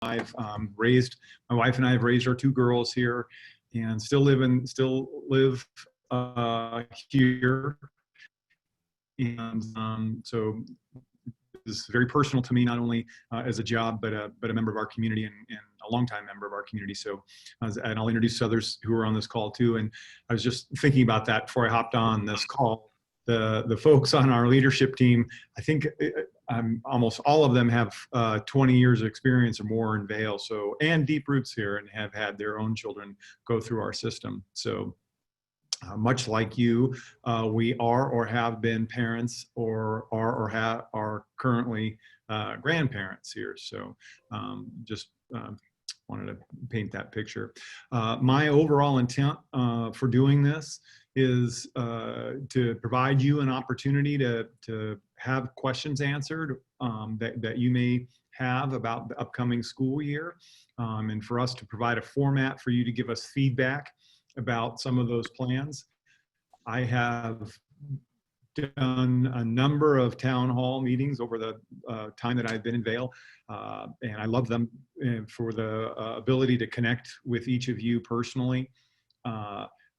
I've raised, my wife and I have raised our two girls here, and still live here. And so this is very personal to me, not only as a job, but a member of our community and a longtime member of our community. So, and I'll introduce others who are on this call too. And I was just thinking about that before I hopped on this call. The folks on our leadership team, I think almost all of them have 20 years of experience or more in Vail, so, and deep roots here, and have had their own children go through our system. So much like you, we are or have been parents, or are currently grandparents here. So just wanted to paint that picture. My overall intent for doing this is to provide you an opportunity to have questions answered that you may have about the upcoming school year, and for us to provide a format for you to give us feedback about some of those plans. I have done a number of town hall meetings over the time that I've been in Vail, and I love them for the ability to connect with each of you personally.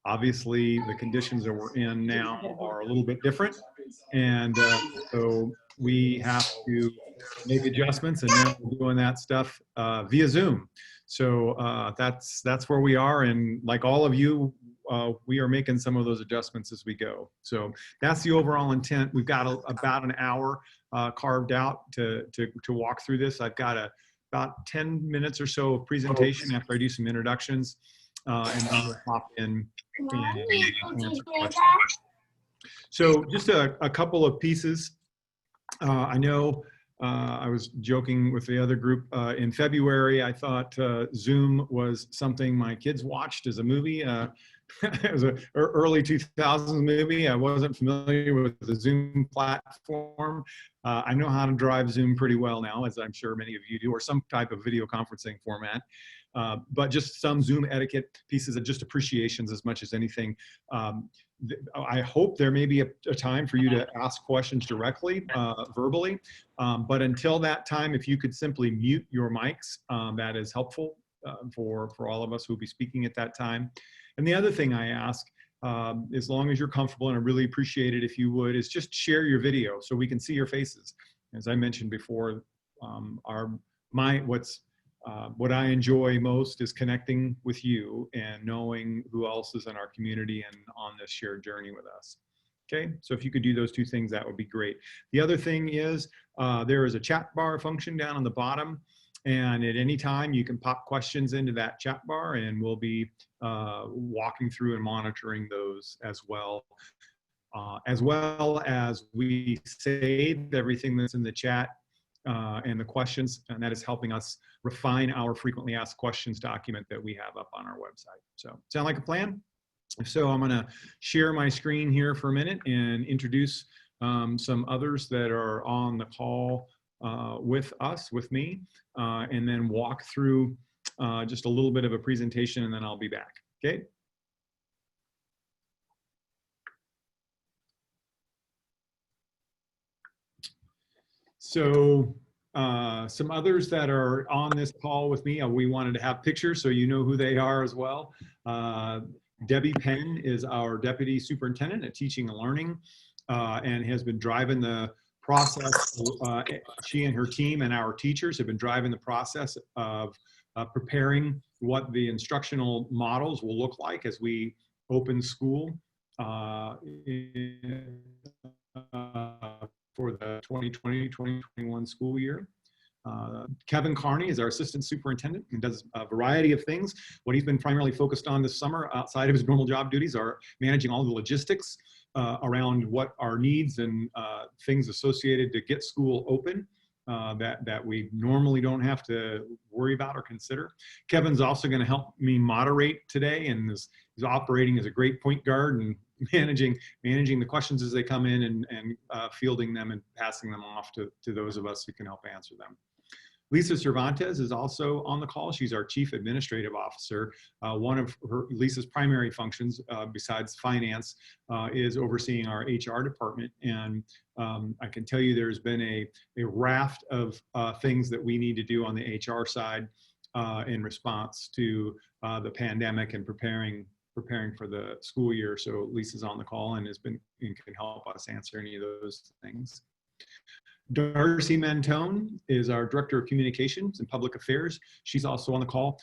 Obviously, the conditions that we're in now are a little bit different, and so we have to make adjustments, and now we're doing that stuff via Zoom. So that's where we are, and like all of you, we are making some of those adjustments as we go. So that's the overall intent. We've got about an hour carved out to walk through this. I've got about 10 minutes or so of presentation after I do some introductions, and then we'll hop in and answer questions. So just a couple of pieces. I know I was joking with the other group. In February, I thought Zoom was something my kids watched as a movie. It was an early 2000s movie. I wasn't familiar with the Zoom platform. I know how to drive Zoom pretty well now, as I'm sure many of you do, or some type of video conferencing format. But just some Zoom etiquette pieces of just appreciations as much as anything. I hope there may be a time for you to ask questions directly, verbally. But until that time, if you could simply mute your mics, that is helpful for all of us who will be speaking at that time. And the other thing I ask, as long as you're comfortable, and I really appreciate it if you would, is just share your video so we can see your faces. As I mentioned before, what I enjoy most is connecting with you and knowing who else is in our community and on this shared journey with us. Okay, so if you could do those two things, that would be great. The other thing is there is a chat bar function down on the bottom, and at any time you can pop questions into that chat bar, and we'll be walking through and monitoring those as well as we save everything that's in the chat and the questions, and that is helping us refine our frequently asked questions document that we have up on our website. So sound like a plan? If so, I'm going to share my screen here for a minute and introduce some others that are on the call with me, and then walk through just a little bit of a presentation, and then I'll be back. Okay. So some others that are on this call with me, we wanted to have pictures so you know who they are as well. Debbie Penn is our Deputy Superintendent at Teaching and Learning, and has been driving the process. She and her team and our teachers have been driving the process of preparing what the instructional models will look like as we open school for the 2020-2021 school year. Kevin Carney is our Assistant Superintendent and does a variety of things. What he's been primarily focused on this summer outside of his normal job duties are managing all the logistics around what our needs and things associated to get school open that we normally don't have to worry about or consider. Kevin's also going to help me moderate today, and is operating as a great point guard and managing the questions as they come in, and fielding them and passing them off to those of us who can help answer them. Lisa Cervantes is also on the call. She's our Chief Administrative Officer. One of Lisa's primary functions, besides finance, is overseeing our HR department. And I can tell you there's been a raft of things that we need to do on the HR side in response to the pandemic and preparing for the school year. So Lisa's on the call and can help us answer any of those things. Darcy Mentone is our Director of Communications and Public Affairs. She's also on the call.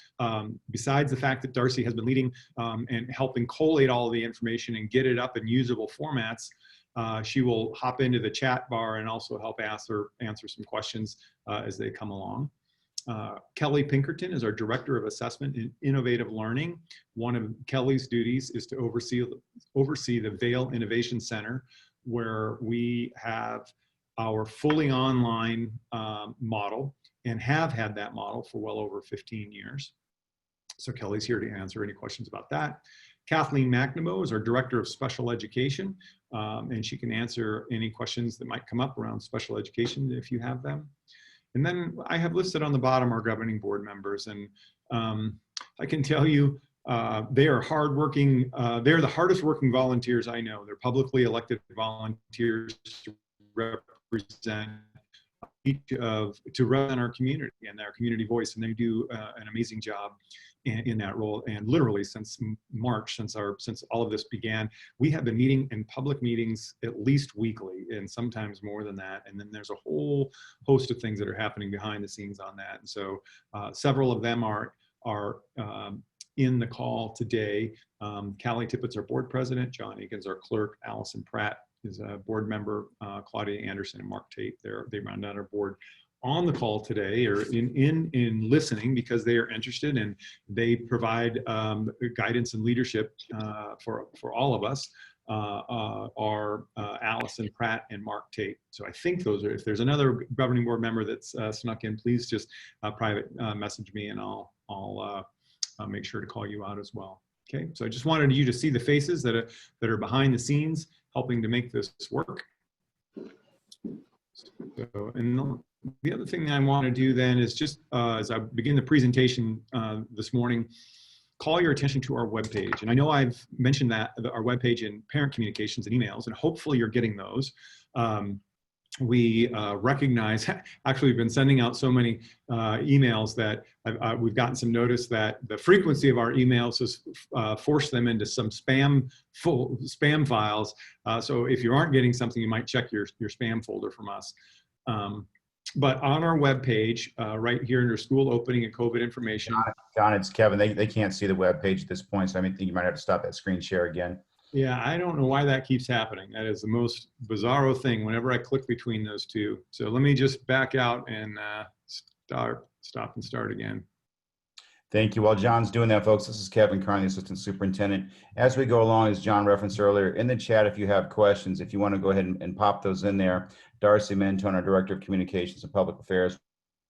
Besides the fact that Darcy has been leading and helping collate all of the information and get it up in usable formats, she will hop into the chat bar and also help answer some questions as they come along. Kelly Pinkerton is our Director of Assessment and Innovative Learning. One of Kelly's duties is to oversee the Vail Innovation Center, where we have our fully online model and have had that model for well over 15 years. So Kelly's here to answer any questions about that. Kathleen McNamara is our Director of Special Education, and she can answer any questions that might come up around special education if you have them. And then I have listed on the bottom our governing board members, and I can tell you they are hardworking. They're the hardest working volunteers I know. They're publicly elected volunteers to represent to run our community and our community voice, and they do an amazing job in that role. And literally since March, since all of this began, we have been meeting in public meetings at least weekly, and sometimes more than that. And then there's a whole host of things that are happening behind the scenes on that. And so several of them are in the call today. Callie Tippett's our board president, John Egan's our clerk, Allison Pratt is a board member, Claudia Anderson and Mark Tate, they round out our board. On the call today, or in listening, because they are interested and they provide guidance and leadership for all of us, are Allison Pratt and Mark Tate. So I think those are, if there's another governing board member that's snuck in, please just private message me and I'll make sure to call you out as well. Okay, so I just wanted you to see the faces that are behind the scenes helping to make this work. So, and the other thing that I want to do then is just as I begin the presentation this morning, call your attention to our webpage. And I know I've mentioned that our webpage in parent communications and emails, and hopefully you're getting those. We recognize, actually we've been sending out so many emails that we've gotten some notice that the frequency of our emails has forced them into some spam files. So if you aren't getting something, you might check your spam folder from us. But on our webpage, right here under school opening and COVID information. John, it's Kevin. They can't see the webpage at this point, so I think you might have to stop that screen share again. Yeah, I don't know why that keeps happening. That is the most bizarro thing whenever I click between those two. So let me just back out and stop and start again. Thank you. While John's doing that, folks, this is Kevin Carney, Assistant Superintendent. As we go along, as John referenced earlier, in the chat, if you have questions, if you want to go ahead and pop those in there, Darcy Mentone, our Director of Communications and Public Affairs,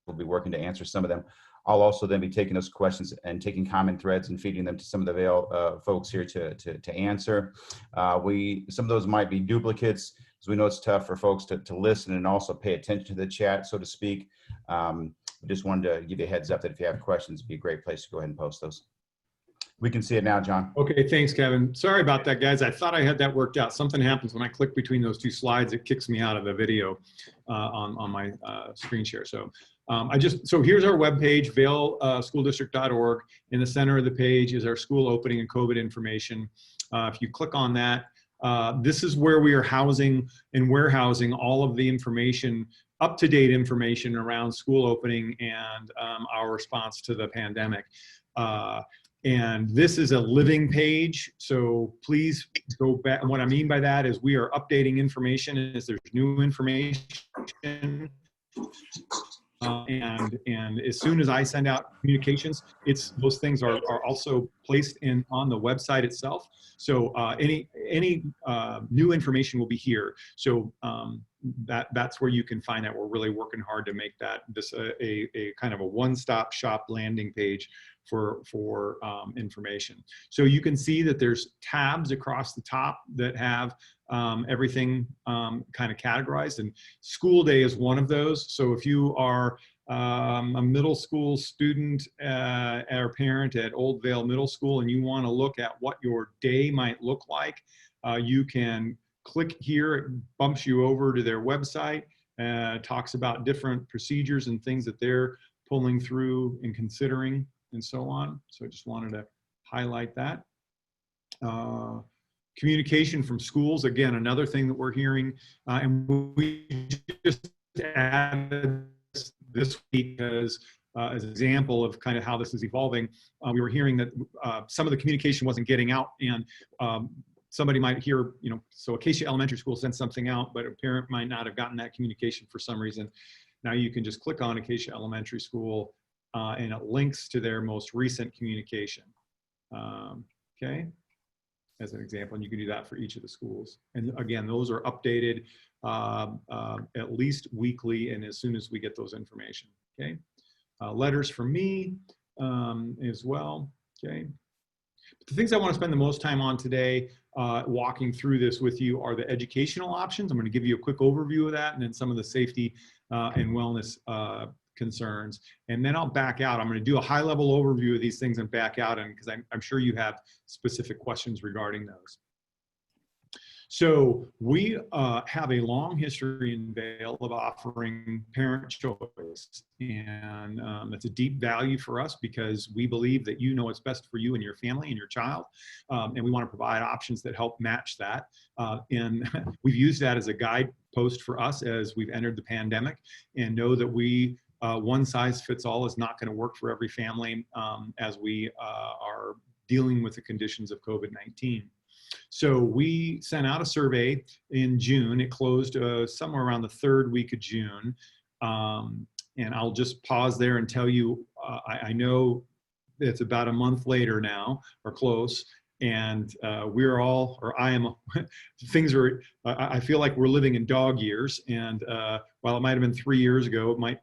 will be working to answer some of them. I'll also then be taking those questions and taking comment threads and feeding them to some of the Vail folks here to answer. Some of those might be duplicates, because we know it's tough for folks to listen and also pay attention to the chat, so to speak. I just wanted to give you a heads up that if you have questions, it'd be a great place to go ahead and post those. We can see it now, John. Okay, thanks, Kevin. Sorry about that, guys. I thought I had that worked out. Something happens when I click between those two slides. It kicks me out of the video on my screen share. So so here's our webpage, vailschooldistrict.org. In the center of the page is our school opening and COVID information. If you click on that, this is where we are housing and warehousing all of the information, up-to-date information around school opening and our response to the pandemic. And this is a living page, so please go back. And what I mean by that is we are updating information as there's new information. And as soon as I send out communications, those things are also placed on the website itself. So any new information will be here. So that's where you can find that. We're really working hard to make this a kind of a one-stop shop landing page for information. So you can see that there's tabs across the top that have everything kind of categorized, and school day is one of those. So if you are a middle school student or parent at Old Vale Middle School and you want to look at what your day might look like, you can click here. It bumps you over to their website, talks about different procedures and things that they're pulling through and considering and so on. So I just wanted to highlight that. Communication from schools, again, another thing that we're hearing, and we just added this week as an example of kind of how this is evolving. We were hearing that some of the communication wasn't getting out, and somebody might hear, you know, so Acacia Elementary School sent something out, but a parent might not have gotten that communication for some reason. Now you can just click on Acacia Elementary School and it links to their most recent communication. Okay, as an example, and you can do that for each of the schools. And again, those are updated at least weekly and as soon as we get those information. Okay, letters from me as well. Okay, but the things I want to spend the most time on today, walking through this with you, are the educational options. I'm going to give you a quick overview of that, and then some of the safety and wellness concerns. And then I'll back out. I'm going to do a high-level overview of these things and back out, and because I'm sure you have specific questions regarding those. So we have a long history in Vail of offering parent choice, and that's a deep value for us because we believe that you know what's best for you and your family and your child, and we want to provide options that help match that. And we've used that as a guidepost for us as we've entered the pandemic, and know that we one size fits all is not going to work for every family as we are dealing with the conditions of COVID-19. So we sent out a survey in June. It closed somewhere around the third week of June. And I'll just pause there and tell you, I know it's about a month later now, or close, and we're all, or I am, things are, I feel like we're living in dog years. And while it might have been 3 years ago, it might,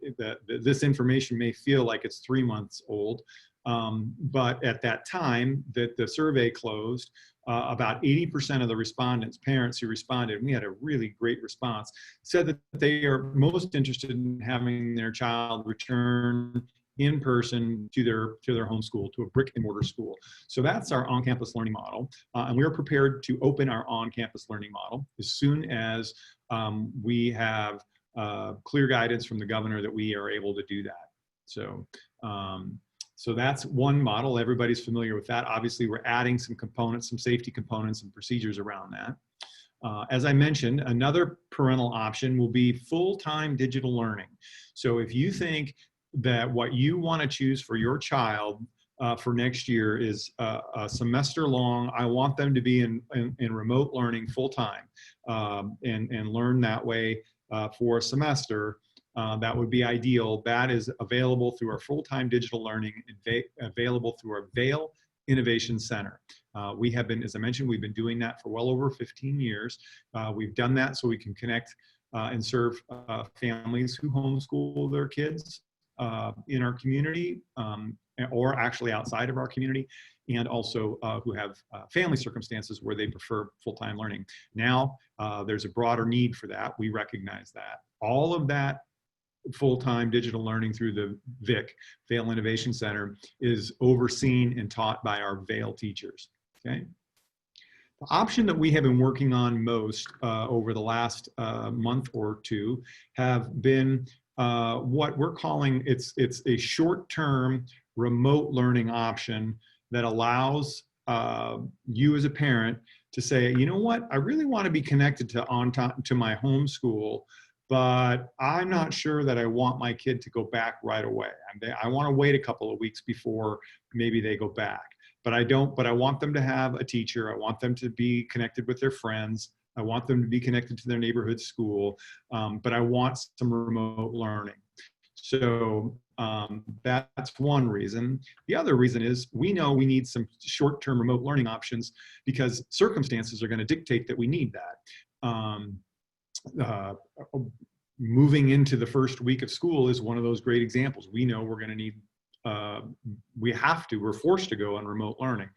this information may feel like it's 3 months old. But at that time that the survey closed, about 80% of the respondents, parents who responded, and we had a really great response, said that they are most interested in having their child return in person to their home school, to a brick and mortar school. So that's our on-campus learning model. And we're prepared to open our on-campus learning model as soon as we have clear guidance from the governor that we are able to do that. So, so that's one model. Everybody's familiar with that. Obviously, we're adding some components, some safety components and procedures around that. As I mentioned, another parental option will be full-time digital learning. So if you think that what you want to choose for your child for next year is a semester long, I want them to be in remote learning full-time and learn that way for a semester, that would be ideal. That is available through our full-time digital learning, available through our Vail Innovation Center. We have been, as I mentioned, we've been doing that for well over 15 years. We've done that so we can connect and serve families who homeschool their kids in our community or actually outside of our community, and also who have family circumstances where they prefer full-time learning. Now, there's a broader need for that. We recognize that. All of that full-time digital learning through the VIC, Vail Innovation Center, is overseen and taught by our Vail teachers, okay? The option that we have been working on most over the last month or two have been what we're calling, it's a short-term remote learning option that allows you as a parent to say, you know what, I really want to be connected to my home school, but I'm not sure that I want my kid to go back right away. I want to wait a couple of weeks before maybe they go back. But I want them to have a teacher. I want them to be connected with their friends. I want them to be connected to their neighborhood school, but I want some remote learning. So that's one reason. The other reason is we know we need some short-term remote learning options because circumstances are going to dictate that we need that. Moving into the first week of school is one of those great examples. We know we're going to need, we're forced to go on remote learning.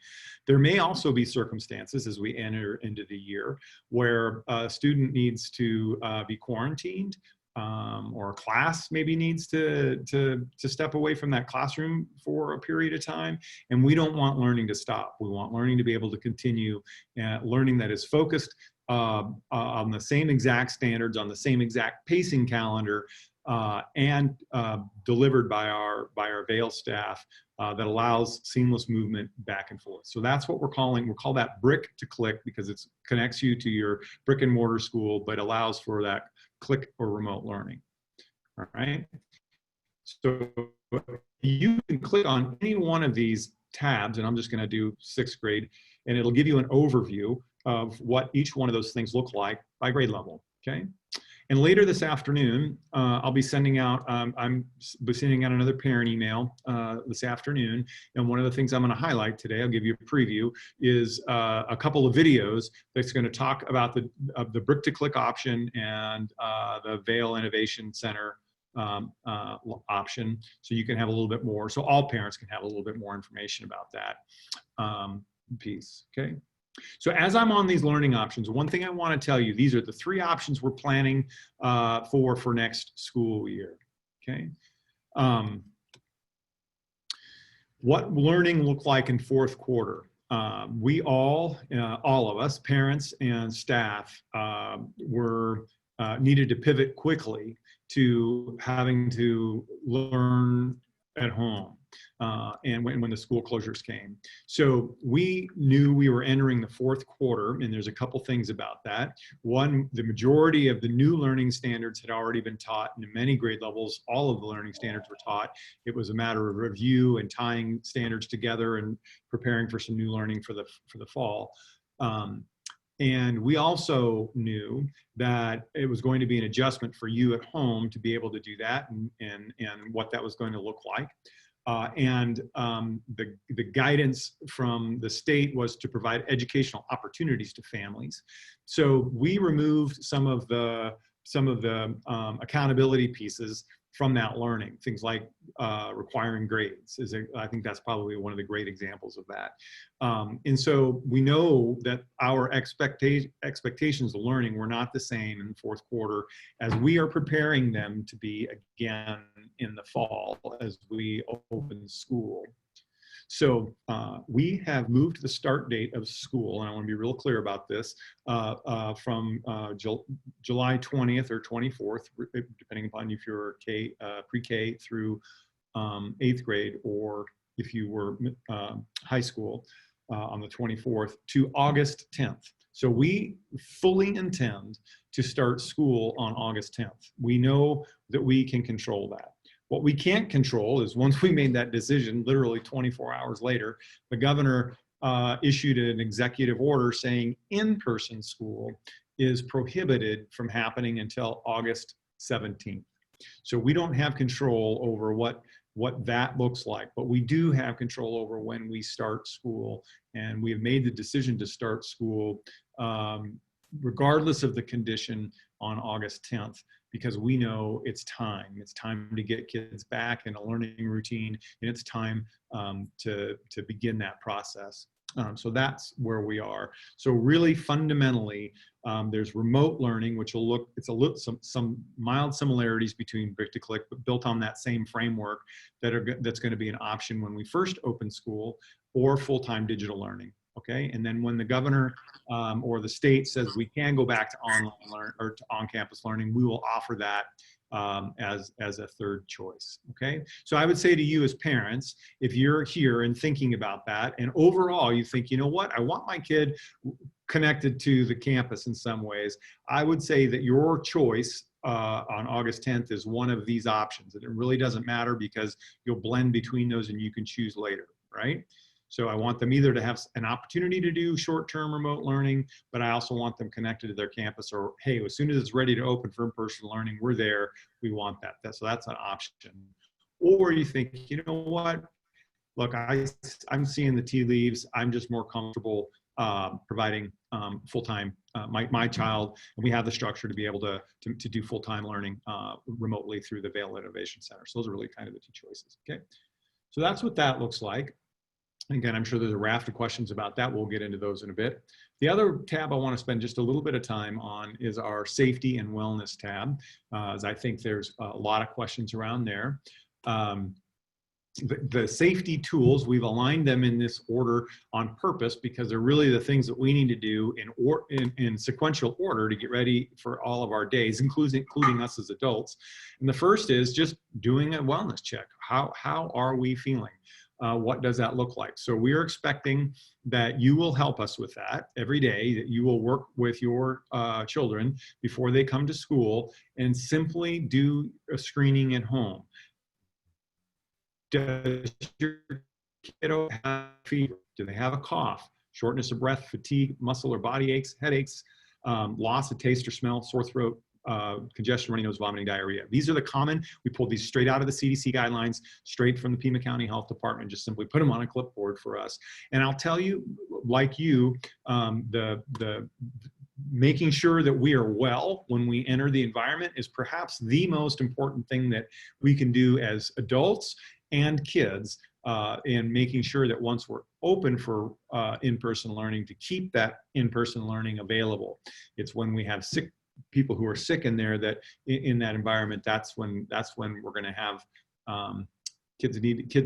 There may also be circumstances as we enter into the year where a student needs to be quarantined or a class maybe needs to step away from that classroom for a period of time. And we don't want learning to stop. We want learning to be able to continue, learning that is focused on the same exact standards, on the same exact pacing calendar, and delivered by our Vail staff that allows seamless movement back and forth. So that's what we'll call that brick to click, because it connects you to your brick and mortar school, but allows for that click or remote learning. All right. So you can click on any one of these tabs, and I'm just going to do 6th grade, and it'll give you an overview of what each one of those things look like by grade level. Okay. And later this afternoon, I'll be sending out, sending out another parent email this afternoon. And one of the things I'm going to highlight today, I'll give you a preview, is a couple of videos that's going to talk about the brick to click option and the Vail Innovation Center option. So you can have a little bit more, so all parents can have a little bit more information about that piece. Okay. So as I'm on these learning options, one thing I want to tell you, these are the 3 options we're planning for next school year. Okay. What learning looked like in 4th quarter. We all of us, parents and staff, were needed to pivot quickly to having to learn at home. And when the school closures came. So we knew we were entering the 4th quarter, and there's a couple things about that. One, the majority of the new learning standards had already been taught, and in many grade levels, all of the learning standards were taught. It was a matter of review and tying standards together and preparing for some new learning for the fall. And we also knew that it was going to be an adjustment for you at home to be able to do that, and what that was going to look like. The guidance from the state was to provide educational opportunities to families. So we removed some of the accountability pieces from that learning. Things like requiring grades. I think that's probably one of the great examples of that. And so we know that our expectations of learning were not the same in the 4th quarter as we are preparing them to be again in the fall as we open school. So we have moved the start date of school, and I want to be real clear about this, from July 20th or 24th, depending upon if you're pre-K through 8th grade, or if you were high school, on the 24th, to August 10th. So we fully intend to start school on August 10th. We know that we can control that. What we can't control is, once we made that decision, literally 24 hours later, the governor issued an executive order saying in-person school is prohibited from happening until August 17th. So we don't have control over what that looks like, but we do have control over when we start school. And we have made the decision to start school regardless of the condition on August 10th, because we know it's time. It's time to get kids back in a learning routine, and it's time to begin that process. So that's where we are. So really fundamentally, there's remote learning, which will look, some mild similarities between brick to click, but built on that same framework that's going to be an option when we first open school, or full-time digital learning. Okay, and then when the governor or the state says we can go back to online learn or to on-campus learning, we will offer that as a 3rd choice. Okay, so I would say to you as parents, if you're here and thinking about that, and overall you think, you know what, I want my kid connected to the campus in some ways, I would say that your choice on August 10th is one of these options. And it really doesn't matter, because you'll blend between those and you can choose later, right? So I want them either to have an opportunity to do short-term remote learning, but I also want them connected to their campus, or, hey, as soon as it's ready to open for in-person learning, we're there, we want that. So that's an option. Or you think, you know what, look, I'm seeing the tea leaves, I'm just more comfortable providing full-time, my child, and we have the structure to be able to do full-time learning remotely through the Vail Innovation Center. So those are really kind of the 2 choices, okay? So that's what that looks like. Again, I'm sure there's a raft of questions about that. We'll get into those in a bit. The other tab I want to spend just a little bit of time on is our safety and wellness tab, as I think there's a lot of questions around there. The safety tools, we've aligned them in this order on purpose because they're really the things that we need to do in sequential order to get ready for all of our days, including us as adults. And the first is just doing a wellness check. How are we feeling? What does that look like? So we're expecting that you will help us with that every day, that you will work with your children before they come to school and simply do a screening at home. Does your kiddo have fever? Do they have a cough, shortness of breath, fatigue, muscle or body aches, headaches, loss of taste or smell, sore throat, congestion, runny nose, vomiting, diarrhea? These are the common. We pulled these straight out of the CDC guidelines, straight from the Pima County Health Department, just simply put them on a clipboard for us. And I'll tell you, like you, making sure that we are well when we enter the environment is perhaps the most important thing that we can do as adults and kids, in making sure that once we're open for in-person learning, to keep that in-person learning available. It's when we have sick people who are sick in there, that in that environment, that's when we're going to have kids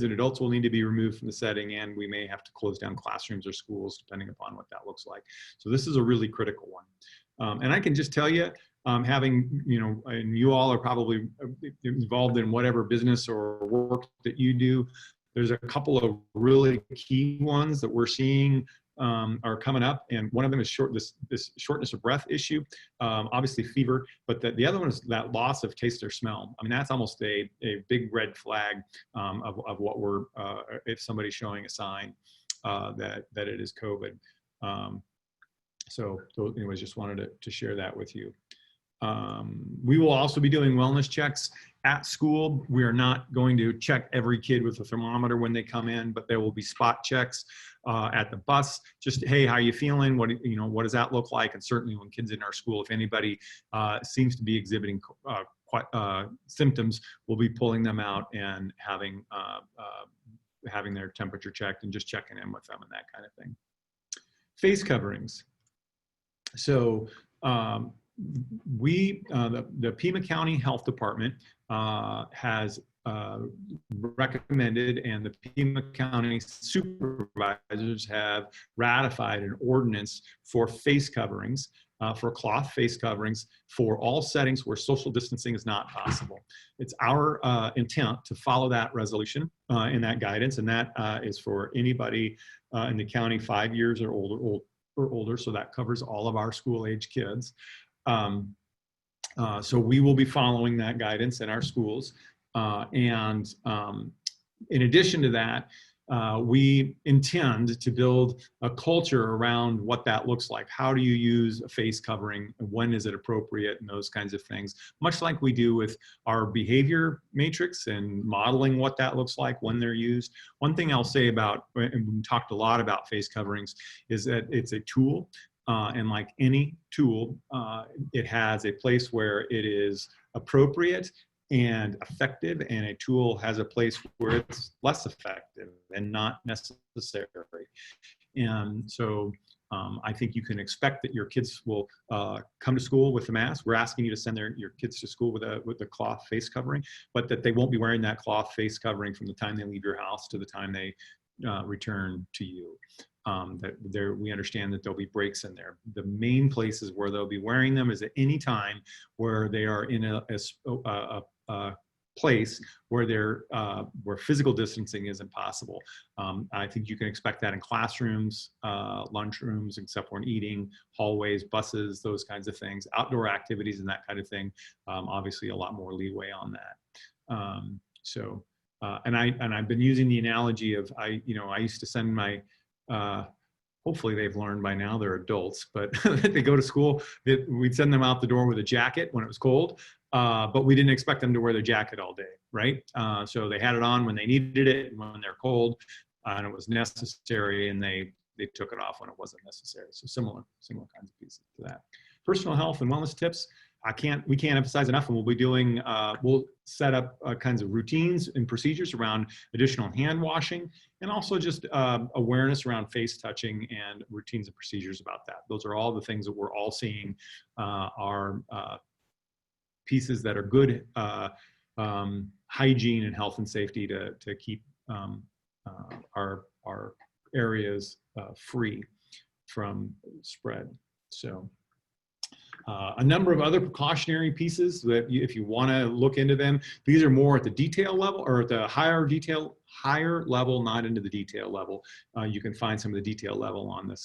and adults will need to be removed from the setting, and we may have to close down classrooms or schools depending upon what that looks like. So this is a really critical one. And I can just tell you, having, and you all are probably involved in whatever business or work that you do, there's a couple of really key ones that we're seeing are coming up, and one of them is this shortness of breath issue, obviously fever, but the other one is that loss of taste or smell. I mean, that's almost a big red flag of what we're, if somebody's showing a sign that it is COVID. So anyways, just wanted to share that with you. We will also be doing wellness checks at school. We are not going to check every kid with a thermometer when they come in, but there will be spot checks at the bus. Just, hey, how are you feeling? What does that look like? And certainly when kids in our school, if anybody seems to be exhibiting symptoms, we'll be pulling them out and having their temperature checked and just checking in with them and that kind of thing. Face coverings. So the Pima County Health Department has recommended, and the Pima County supervisors have ratified an ordinance for face coverings, for cloth face coverings for all settings where social distancing is not possible. It's our intent to follow that resolution and that guidance, and that is for anybody in the county 5 years or older, so that covers all of our school-age kids. So we will be following that guidance in our schools. In addition to that, we intend to build a culture around what that looks like. How do you use a face covering? When is it appropriate? And those kinds of things, much like we do with our behavior matrix and modeling what that looks like when they're used. One thing I'll say about, and we talked a lot about face coverings, is that it's a tool. And like any tool, it has a place where it is appropriate and effective, and a tool has a place where it's less effective and not necessary. And so I think you can expect that your kids will come to school with a mask. We're asking you to send your kids to school with a cloth face covering, but that they won't be wearing that cloth face covering from the time they leave your house to the time they return to you. We understand that there'll be breaks in there. The main places where they'll be wearing them is at any time where they are in a place where where physical distancing isn't possible. I think you can expect that in classrooms, lunchrooms, except when eating, hallways, buses, those kinds of things, outdoor activities and that kind of thing. Obviously, a lot more leeway on that. And I've been using the analogy of I used to send my hopefully they've learned by now, they're adults, but they go to school, we'd send them out the door with a jacket when it was cold, but we didn't expect them to wear their jacket all day, right? So they had it on when they needed it and when they're cold, and it was necessary, and they took it off when it wasn't necessary. So similar kinds of pieces to that. Personal health and wellness tips. we can't emphasize enough, and we'll be doing, we'll set up kinds of routines and procedures around additional hand washing, and also just awareness around face touching and routines and procedures about that. Those are all the things that we're all seeing are pieces that are good hygiene and health and safety to keep our areas free from spread. So a number of other precautionary pieces that if you want to look into them, these are more at the detail level or at the higher level, not into the detail level. You can find some of the detail level on the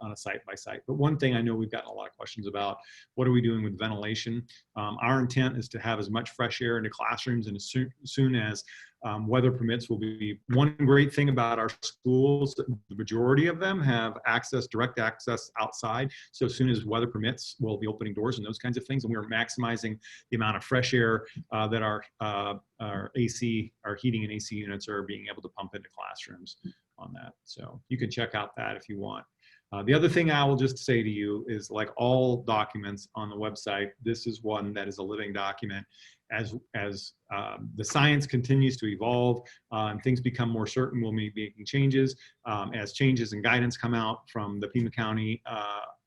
on a site by site. But one thing I know we've gotten a lot of questions about, what are we doing with ventilation? Our intent is to have as much fresh air into classrooms, and as soon as weather permits will be one great thing about our schools. The majority of them have direct access outside. So as soon as weather permits, we'll be opening doors and those kinds of things. And we're maximizing the amount of fresh air that our heating and AC units are being able to pump into classrooms on that. So you can check out that if you want. The other thing I will just say to you is, like all documents on the website, this is one that is a living document. As the science continues to evolve and things become more certain, we'll be making changes. As changes and guidance come out from the Pima County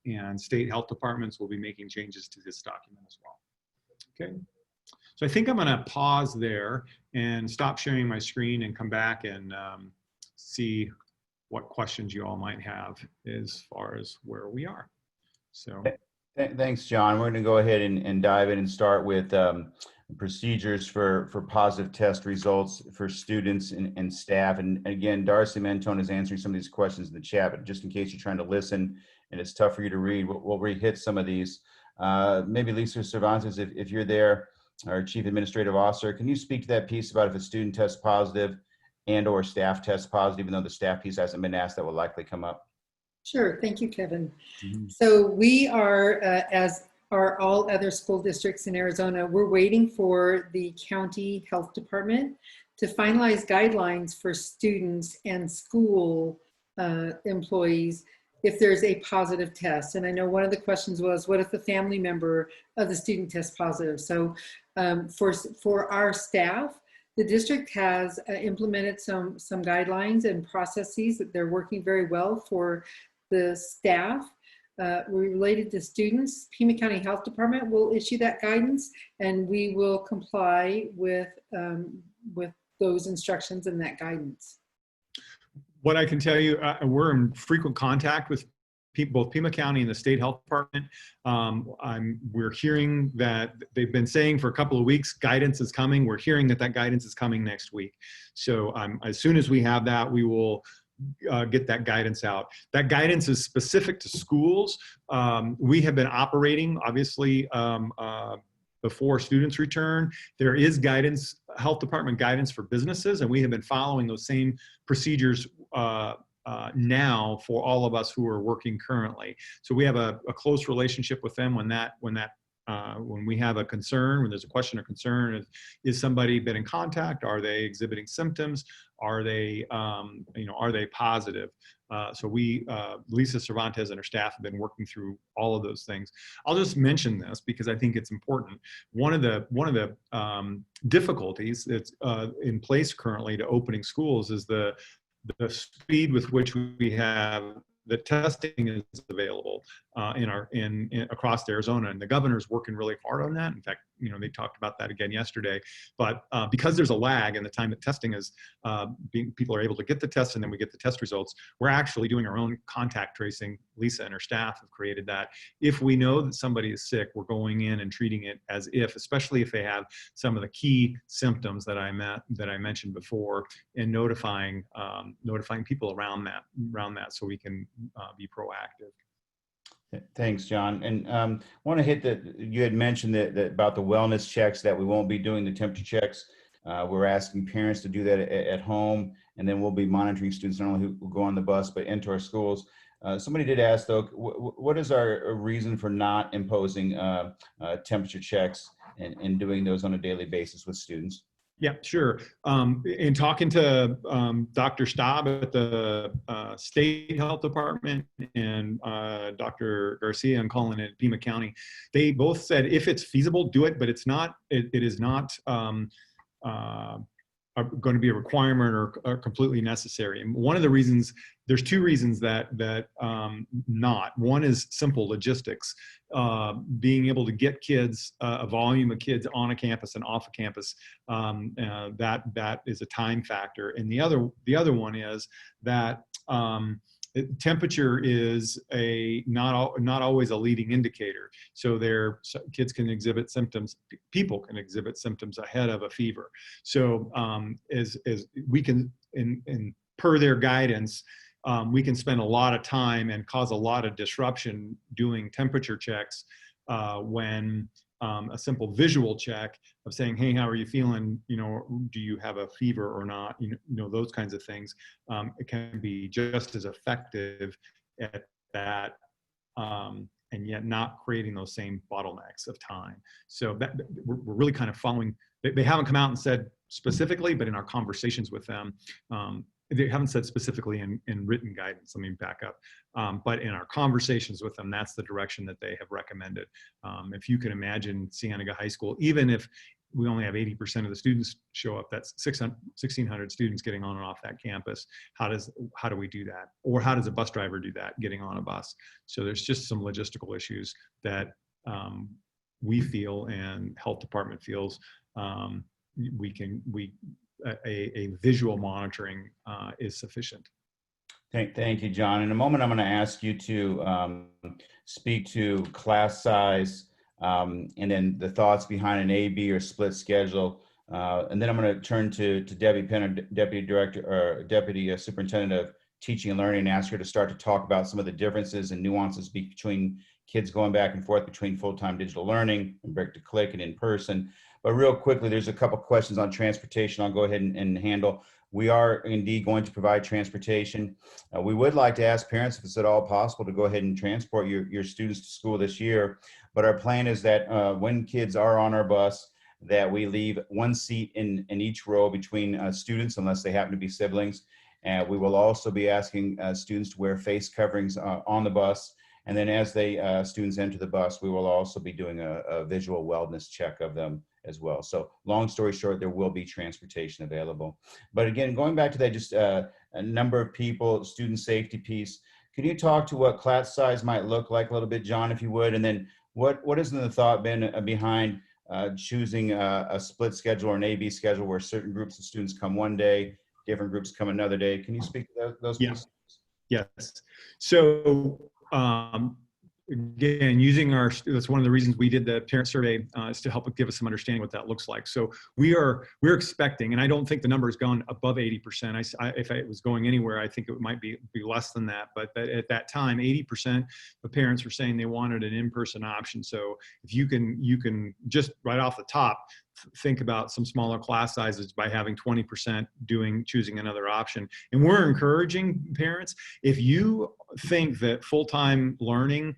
and state health departments, we'll be making changes to this document as well. Okay, so I think I'm gonna pause there and stop sharing my screen and come back and see what questions you all might have as far as where we are. So thanks, John. We're going to go ahead and dive in and start with procedures for positive test results for students and staff. And again, Darcy Mentone is answering some of these questions in the chat, but just in case you're trying to listen and it's tough for you to read, we'll re-hit some of these. Maybe Lisa Cervantes, if you're there, our Chief Administrative Officer, can you speak to that piece about if a student tests positive and or staff tests positive, even though the staff piece hasn't been asked, that will likely come up? Sure, thank you, Kevin. So we are, as are all other school districts in Arizona, we're waiting for the county health department to finalize guidelines for students and school employees if there's a positive test. And I know one of the questions was, what if the family member of the student tests positive? So for our staff, the district has implemented some guidelines and processes that they're working very well for the staff. Related to students, Pima County Health Department will issue that guidance, and we will comply with those instructions and that guidance. What I can tell you, we're in frequent contact with both Pima County and the state health department. We're hearing that they've been saying for a couple of weeks, guidance is coming. We're hearing that guidance is coming next week. So as soon as we have that, we will get that guidance out. That guidance is specific to schools. We have been operating, obviously, before students return. There is guidance, health department guidance for businesses, and we have been following those same procedures now for all of us who are working currently. So we have a close relationship with them when we have a concern, when there's a question or concern, is somebody been in contact? Are they exhibiting symptoms? Are they, are they positive? So Lisa Cervantes and her staff have been working through all of those things. I'll just mention this because I think it's important. One of the difficulties that's in place currently to opening schools is the speed with which we have the testing is available across Arizona, and the governor's working really hard on that. In fact, they talked about that again yesterday. But because there's a lag in the time that testing is people are able to get the test and then we get the test results, we're actually doing our own contact tracing. Lisa and her staff have created that. If we know that somebody is sick, we're going in and treating it as if, especially if they have some of the key symptoms that I mentioned before, and notifying people around that so we can be proactive. Thanks, John. And want to hit that you had mentioned that about the wellness checks, that we won't be doing the temperature checks. We're asking parents to do that at home, and then we'll be monitoring students not only who go on the bus but enter our schools. Somebody did ask though, what is our reason for not imposing temperature checks and doing those on a daily basis with students? Yeah, sure. In talking to Dr. Staub at the State Health Department and Dr. Garcia and Colin at Pima County, they both said if it's feasible, do it, but it's not. It is not going to be a requirement or completely necessary. And one of the reasons, there's two reasons that not. One is simple logistics, being able to get kids, a volume of kids on a campus and off a campus. That is a time factor. And the other one is that temperature is not always a leading indicator. So kids can exhibit symptoms, people can exhibit symptoms ahead of a fever. So as we can, per their guidance, we can spend a lot of time and cause a lot of disruption doing temperature checks when a simple visual check of saying, hey, how are you feeling? Do you have a fever or not? Those kinds of things. It can be just as effective at that, and yet not creating those same bottlenecks of time. So we're really kind of following. They haven't come out and said specifically, but in our conversations with them, they haven't said specifically in written guidance, let me back up. But in our conversations with them, that's the direction that they have recommended. If you can imagine Cienega High School, even if we only have 80% of the students show up, that's 1,600 students getting on and off that campus. How do we do that? Or how does a bus driver do that, getting on a bus? So there's just some logistical issues that we feel and health department feels a visual monitoring is sufficient. Thank you, John. In a moment, I'm going to ask you to speak to class size and then the thoughts behind an A, B, or split schedule. And then I'm going to turn to Debbie Penner, Deputy Superintendent of Teaching and Learning, and ask her to start to talk about some of the differences and nuances between kids going back and forth between full-time digital learning and break to click and in person. But real quickly, there's a couple questions on transportation I'll go ahead and handle. We are indeed going to provide transportation. We would like to ask parents, if it's at all possible, to go ahead and transport your students to school this year. But our plan is that when kids are on our bus, that we leave one seat in each row between students, unless they happen to be siblings. And we will also be asking students to wear face coverings on the bus. And then as students enter the bus, we will also be doing a visual wellness check of them as well. So long story short, there will be transportation available. But again, going back to that, just a number of people, student safety piece, can you talk to what class size might look like a little bit, John, if you would? And then what has the thought been behind choosing a split schedule or an A-B schedule where certain groups of students come one day, different groups come another day? Can you speak to those pieces? Yes. So again, that's one of the reasons we did the parent survey is to help give us some understanding what that looks like. So we're expecting, and I don't think the number has gone above 80%. If it was going anywhere, I think it might be less than that. But at that time, 80% of parents were saying they wanted an in-person option. So if you can just right off the top, think about some smaller class sizes by having 20% choosing another option. And we're encouraging parents, if you think that full-time learning,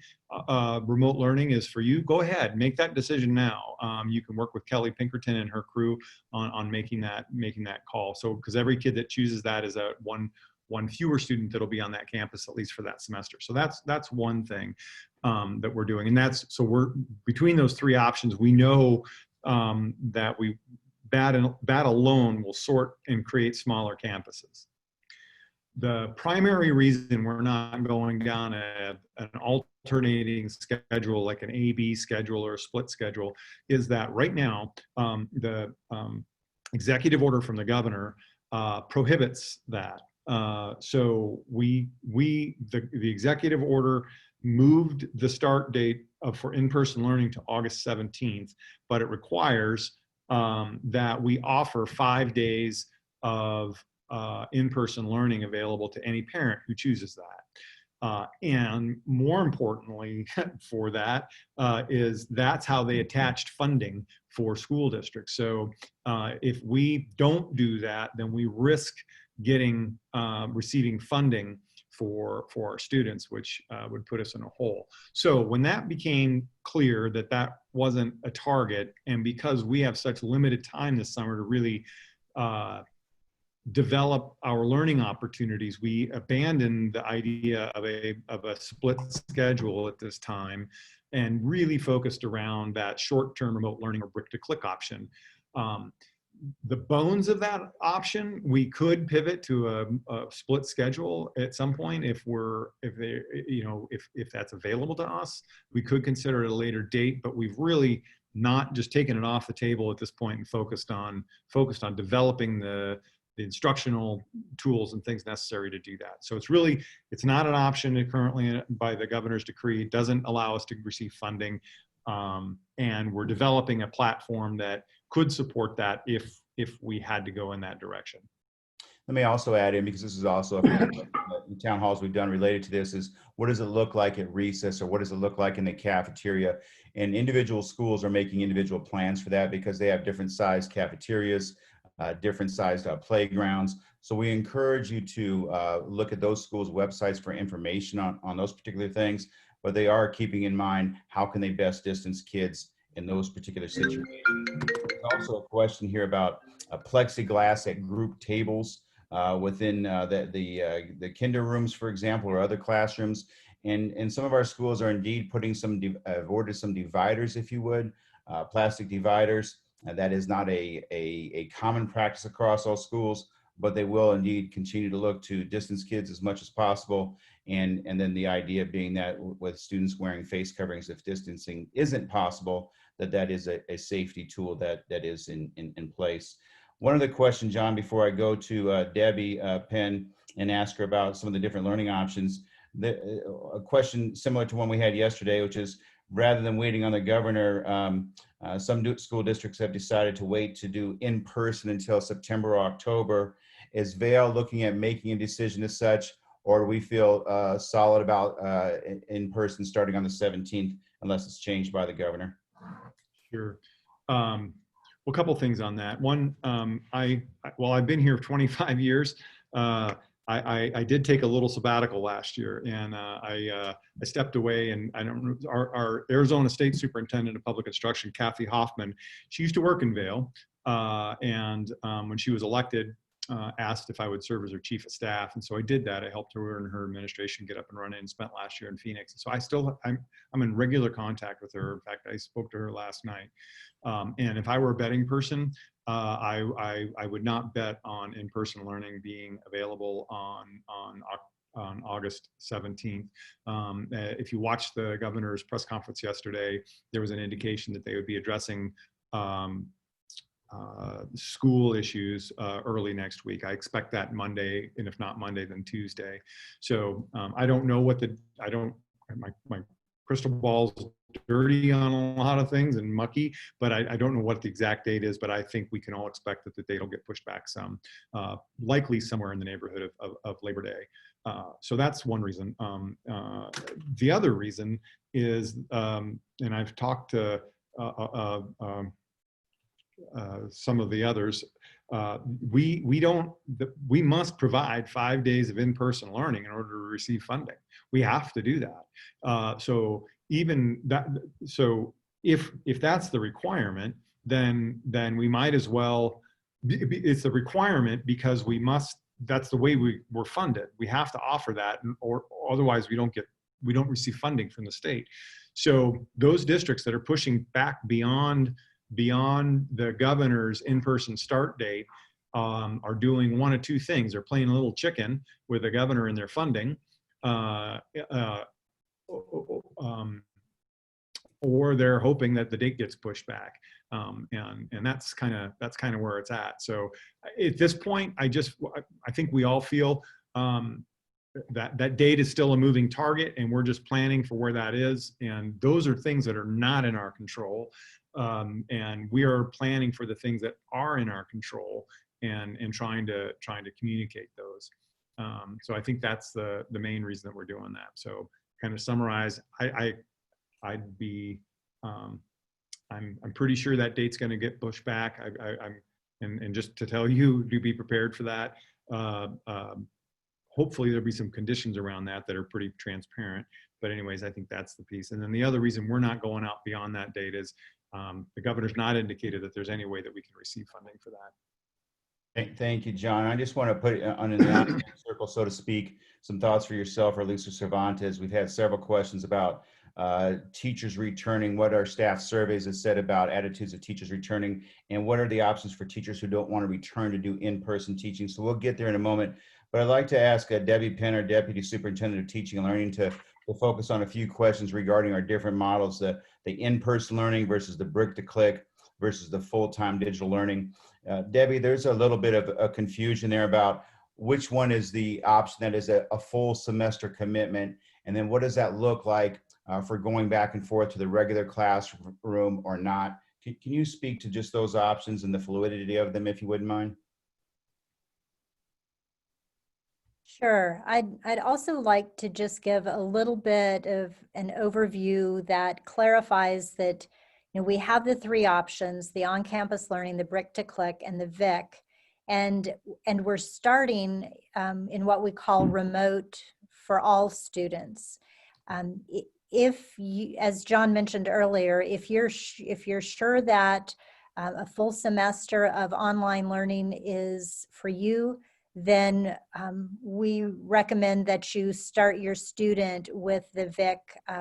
remote learning is for you, go ahead, make that decision now. You can work with Kelly Pinkerton and her crew on making that call. So, because every kid that chooses that is one fewer student that'll be on that campus, at least for that semester. So that's one thing that we're doing. And we're between those three options, we know that that alone will sort and create smaller campuses. The primary reason we're not going down an alternating schedule like an A-B schedule or a split schedule is that right now the executive order from the governor prohibits that. So the executive order moved the start date for in-person learning to August 17th, but it requires that we offer 5 days of in-person learning available to any parent who chooses that. And more importantly for that is that's how they attached funding for school districts. So if we don't do that, then we risk receiving funding for our students, which would put us in a hole. So when that became clear that that wasn't a target, and because we have such limited time this summer to really develop our learning opportunities, we abandoned the idea of a split schedule at this time and really focused around that short-term remote learning or brick-to-click option. The bones of that option, we could pivot to a split schedule at some point if that's available to us. We could consider it at a later date, but we've really not just taken it off the table at this point and focused on developing the instructional tools and things necessary to do that. So it's not an option currently by the governor's decree. It doesn't allow us to receive funding. And we're developing a platform that could support that if we had to go in that direction. Let me also add in, because this is also in town halls we've done related to this, is what does it look like at recess, or what does it look like in the cafeteria? And individual schools are making individual plans for that because they have different sized cafeterias, different sized playgrounds. So we encourage you to look at those schools' websites for information on those particular things, but they are keeping in mind how can they best distance kids in those particular situations. There's also a question here about plexiglass at group tables within the kinder rooms, for example, or other classrooms. And some of our schools are indeed putting have ordered some dividers, if you would, plastic dividers. That is not a common practice across all schools, but they will indeed continue to look to distance kids as much as possible. And then the idea being that with students wearing face coverings, if distancing isn't possible, that is a safety tool that is in place. One other question, John, before I go to Debbie Penn and ask her about some of the different learning options, a question similar to one we had yesterday, which is, rather than waiting on the governor, some school districts have decided to wait to do in-person until September or October. Is Vail looking at making a decision as such, or do we feel solid about in-person starting on the 17th unless it's changed by the governor? Sure. Well, a couple things on that. One, I've been here 25 years. I did take a little sabbatical last year, and I stepped away, and I don't know, our Arizona State Superintendent of Public Instruction, Kathy Hoffman, she used to work in Vail, and when she was elected, asked if I would serve as her chief of staff, and so I did that. I helped her and her administration get up and running, and spent last year in Phoenix. So I'm in regular contact with her. In fact, I spoke to her last night. And if I were a betting person, I would not bet on in-person learning being available on August 17th. If you watched the governor's press conference yesterday, there was an indication that they would be addressing school issues early next week. I expect that Monday, and if not Monday, then Tuesday. So I don't know my crystal ball's dirty on a lot of things and mucky, but I don't know what the exact date is, but I think we can all expect that the date will get pushed back some, likely somewhere in the neighborhood of Labor Day. So that's one reason. The other reason is, and I've talked to some of the others, we must provide 5 days of in-person learning in order to receive funding. We have to do that. So if that's the requirement, then we might as well. It's a requirement because we must. That's the way we're funded. We have to offer that, or otherwise we don't receive funding from the state. So those districts that are pushing back beyond the governor's in-person start date are doing one of two things. They're playing a little chicken with the governor and their funding, or they're hoping that the date gets pushed back, and that's kind of where it's at. So at this point, I think we all feel that date is still a moving target, and we're just planning for where that is. And those are things that are not in our control, and we are planning for the things that are in our control, and trying to communicate those. So I think that's the main reason that we're doing that. So kind of summarize, I'm pretty sure that date's going to get pushed back. And just to tell you, do be prepared for that. hopefully there'll be some conditions around that that are pretty transparent. But anyways, I think that's the piece. And then the other reason we're not going out beyond that date is the governor's not indicated that there's any way that we can receive funding for that. Thank you, John. I just want to put on the circle, so to speak, some thoughts for yourself or Lisa Cervantes. We've had several questions about teachers returning, what our staff surveys have said about attitudes of teachers returning, and what are the options for teachers who don't want to return to do in-person teaching. So we'll get there in a moment. But I'd like to ask Debbie Penner, Deputy Superintendent of Teaching and Learning, to focus on a few questions regarding our different models, the in-person learning versus the brick-to-click versus the full-time digital learning. Debbie, there's a little bit of a confusion there about which one is the option that is a full semester commitment, and then what does that look like for going back and forth to the regular classroom or not. Can you speak to just those options and the fluidity of them, if you wouldn't mind? Sure. I'd also like to just give a little bit of an overview that clarifies that, we have the three options: the on-campus learning, the brick-to-click, and the VIC. And we're starting in what we call remote for all students. If you, as John mentioned earlier, if you're sure that a full semester of online learning is for you, then we recommend that you start your student with the VIC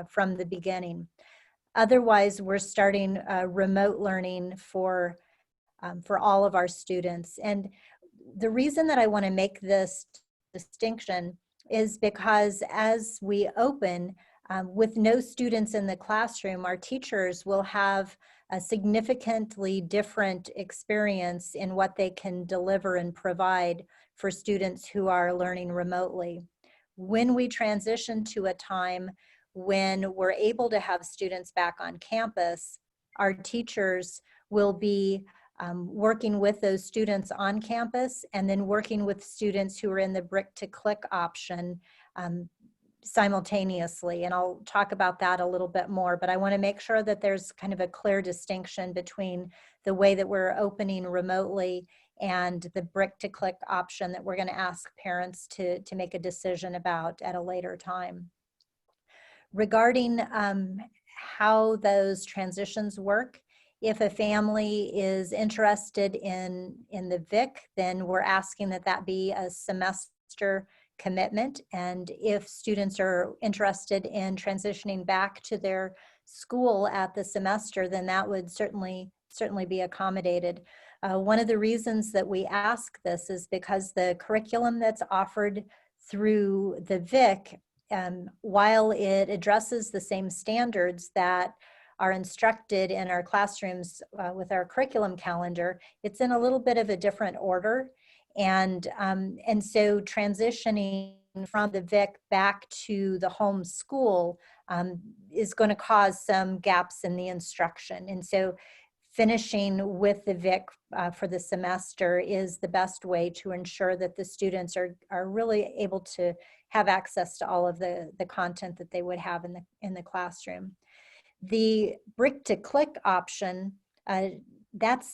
from the beginning. Otherwise, we're starting remote learning for all of our students. And the reason that I want to make this distinction is because as we open, with no students in the classroom, our teachers will have a significantly different experience in what they can deliver and provide for students who are learning remotely. When we transition to a time when we're able to have students back on campus, our teachers will be working with those students on campus and then working with students who are in the brick-to-click option simultaneously. And I'll talk about that a little bit more, but I want to make sure that there's kind of a clear distinction between the way that we're opening remotely and the brick-to-click option that we're going to ask parents to make a decision about at a later time. Regarding how those transitions work, if a family is interested in the VIC, then we're asking that that be a semester commitment. And if students are interested in transitioning back to their school at the semester, then that would certainly be accommodated. One of the reasons that we ask this is because the curriculum that's offered through the VIC, while it addresses the same standards that are instructed in our classrooms with our curriculum calendar, it's in a little bit of a different order. And so transitioning from the VIC back to the home school is going to cause some gaps in the instruction. And so finishing with the VIC for the semester is the best way to ensure that the students are really able to have access to all of the content that they would have in the classroom. The brick-to-click option, that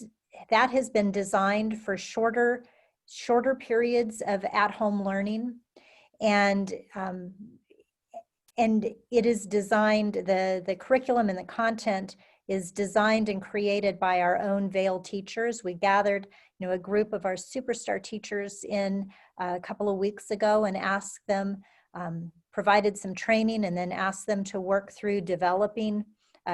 has been designed for shorter periods of at-home learning, and it is designed, the curriculum and the content is designed and created by our own Vail teachers. We gathered, a group of our superstar teachers in a couple of weeks ago and asked them, provided some training, and then asked them to work through developing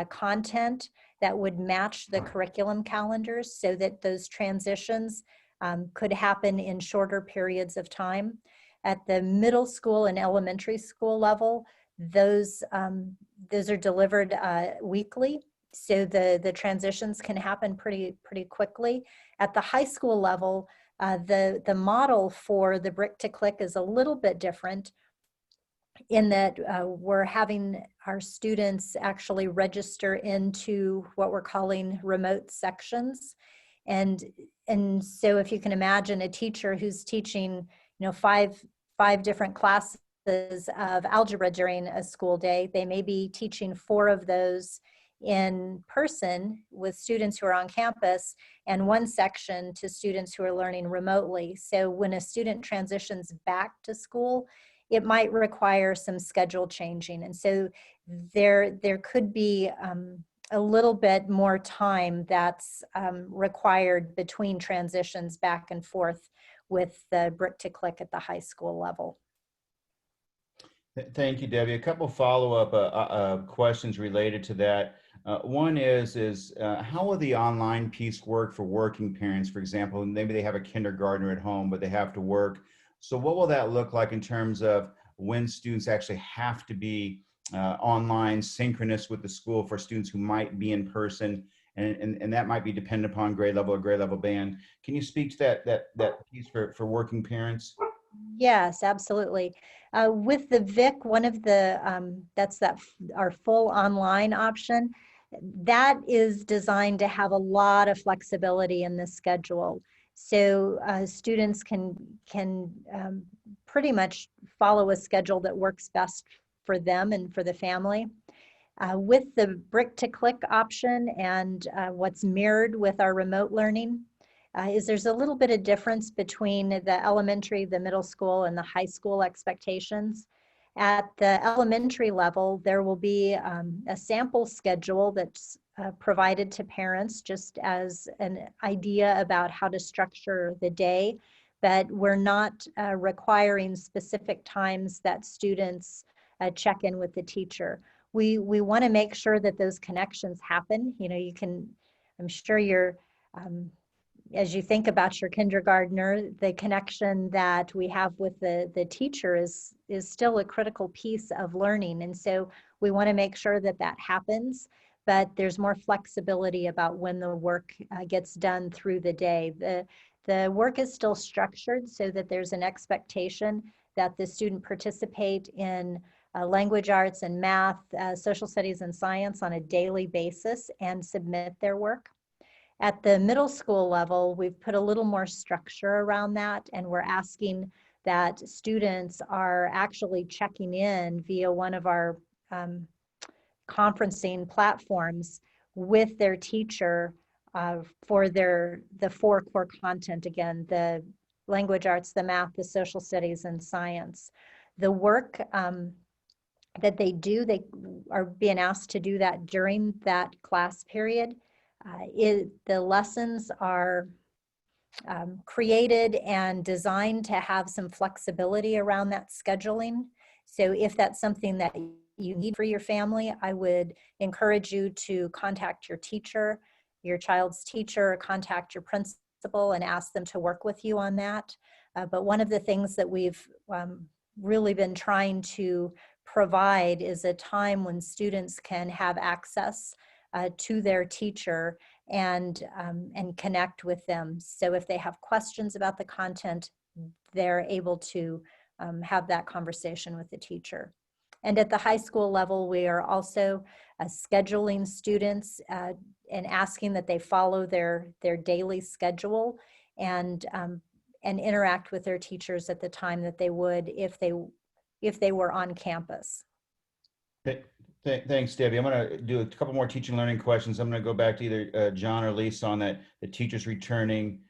content that would match the curriculum calendars so that those transitions could happen in shorter periods of time. At the middle school and elementary school level, those are delivered weekly, so the transitions can happen pretty quickly. At the high school level, the model for the brick-to-click is a little bit different in that we're having our students actually register into what we're calling remote sections. And so if you can imagine a teacher who's teaching, five different classes of algebra during a school day, they may be teaching 4 of those in person with students who are on campus, and one section to students who are learning remotely. So when a student transitions back to school, it might require some schedule changing. And so there could be a little bit more time that's required between transitions back and forth with the Brick to Click at the high school level. Thank you, Debbie. A couple follow-up questions related to that. One is how will the online piece work for working parents, for example? Maybe they have a kindergartner at home, but they have to work. So what will that look like in terms of when students actually have to be online, synchronous with the school for students who might be in person, and that might be dependent upon grade level or grade level band. Can you speak to that piece for working parents? Yes, absolutely. With the VIC, one of the, our full online option, that is designed to have a lot of flexibility in the schedule. So students can pretty much follow a schedule that works best for them and for the family. With the Brick to Click option and what's mirrored with our remote learning, is there's a little bit of difference between the elementary, the middle school, and the high school expectations. At the elementary level, there will be a sample schedule that's provided to parents just as an idea about how to structure the day, but we're not requiring specific times that students check in with the teacher. We want to make sure that those connections happen. You know, you can, I'm sure you're, as you think about your kindergartner, the connection that we have with the teacher is still a critical piece of learning. And so we want to make sure that that happens, but there's more flexibility about when the work gets done through the day. The work is still structured so that there's an expectation that the student participate in language arts and math, social studies and science on a daily basis and submit their work. At the middle school level, we've put a little more structure around that, and we're asking that students are actually checking in via one of our conferencing platforms with their teacher for the 4 core content, again, the language arts, the math, the social studies, and science. The work that they do, they are being asked to do that during that class period. The lessons are created and designed to have some flexibility around that scheduling. So if that's something that you need for your family, I would encourage you to contact your teacher, your child's teacher, contact your principal and ask them to work with you on that. But one of the things that we've really been trying to provide is a time when students can have access to their teacher and connect with them. So if they have questions about the content, they're able to have that conversation with the teacher. And at the high school level, we are also scheduling students and asking that they follow their daily schedule and interact with their teachers at the time that they would if they were on campus. Thanks, Debbie. I'm going to do a couple more teaching learning questions. I'm going to go back to either John or Lisa on that, the teachers returning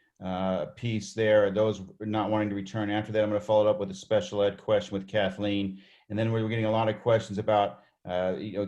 piece there, those not wanting to return. After that, I'm going to follow it up with a special ed question with Kathleen. And then we're getting a lot of questions about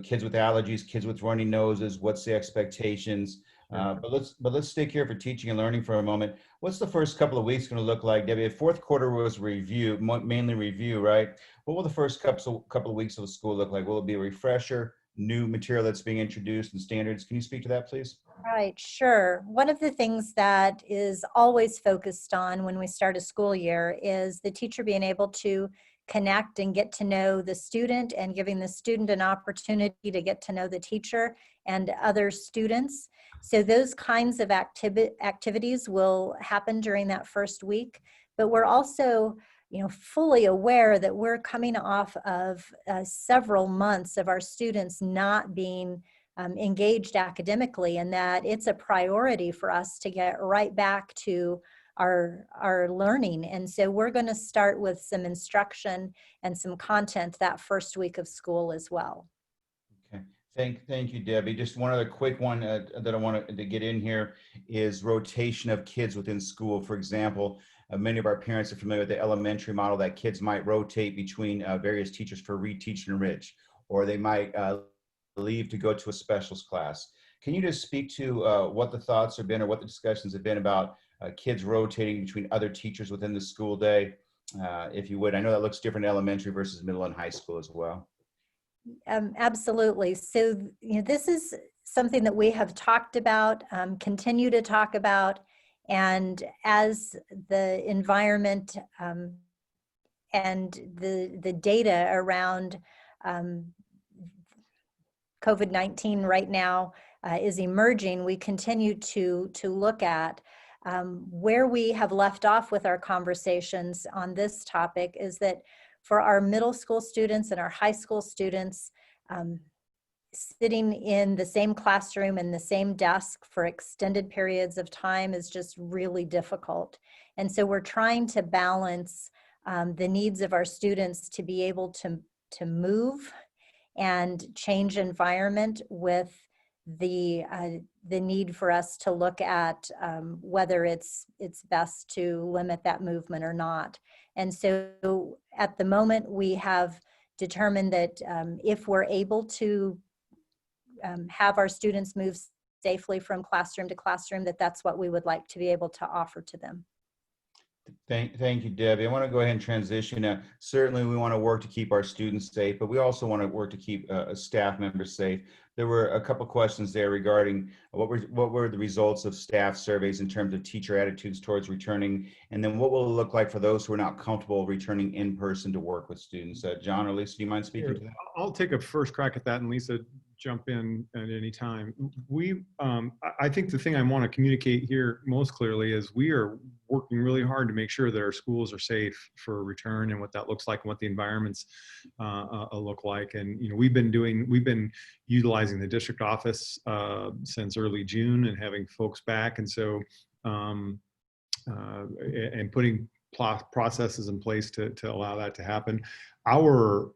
kids with allergies, kids with runny noses, what's the expectations? But let's stick here for teaching and learning for a moment. What's the first couple of weeks going to look like, Debbie? Fourth quarter was review, mainly review, right? What will the first couple of weeks of the school look like? Will it be a refresher, new material that's being introduced and standards? Can you speak to that, please? Right, sure. One of the things that is always focused on when we start a school year is the teacher being able to connect and get to know the student and giving the student an opportunity to get to know the teacher and other students. So those kinds of activities will happen during that first week, but we're also fully aware that we're coming off of several months of our students not being engaged academically, and that it's a priority for us to get right back to our learning. And so we're going to start with some instruction and some content that first week of school as well. Okay, Thank you, Debbie. Just one other quick one that I wanted to get in here is rotation of kids within school. For example, many of our parents are familiar with the elementary model that kids might rotate between various teachers for read, teach, and enrich, or they might leave to go to a specials class. Can you just speak to what the thoughts have been or what the discussions have been about kids rotating between other teachers within the school day, if you would? I know that looks different in elementary versus middle and high school as well. Absolutely. So, this is something that we have talked about, continue to talk about, and as the environment and the data around COVID-19 right now is emerging, we continue to look at where we have left off with our conversations on this topic is that for our middle school students and our high school students, sitting in the same classroom and the same desk for extended periods of time is just really difficult. And so we're trying to balance the needs of our students to be able to move and change environment with the need for us to look at whether it's best to limit that movement or not. And so at the moment, we have determined that if we're able to have our students move safely from classroom to classroom, that's what we would like to be able to offer to them. Thank you, Debbie. I want to go ahead and transition. Certainly, we want to work to keep our students safe, but we also want to work to keep staff members safe. There were a couple questions there regarding what were the results of staff surveys in terms of teacher attitudes towards returning, and then what will it look like for those who are not comfortable returning in person to work with students. John or Lisa, do you mind speaking to that? I'll take a first crack at that, and Lisa, jump in at any time. I think the thing I want to communicate here most clearly is we are working really hard to make sure that our schools are safe for return and what that looks like and what the environments look like. And we've been utilizing the district office since early June and having folks back, and so and putting processes in place to allow that to happen. Our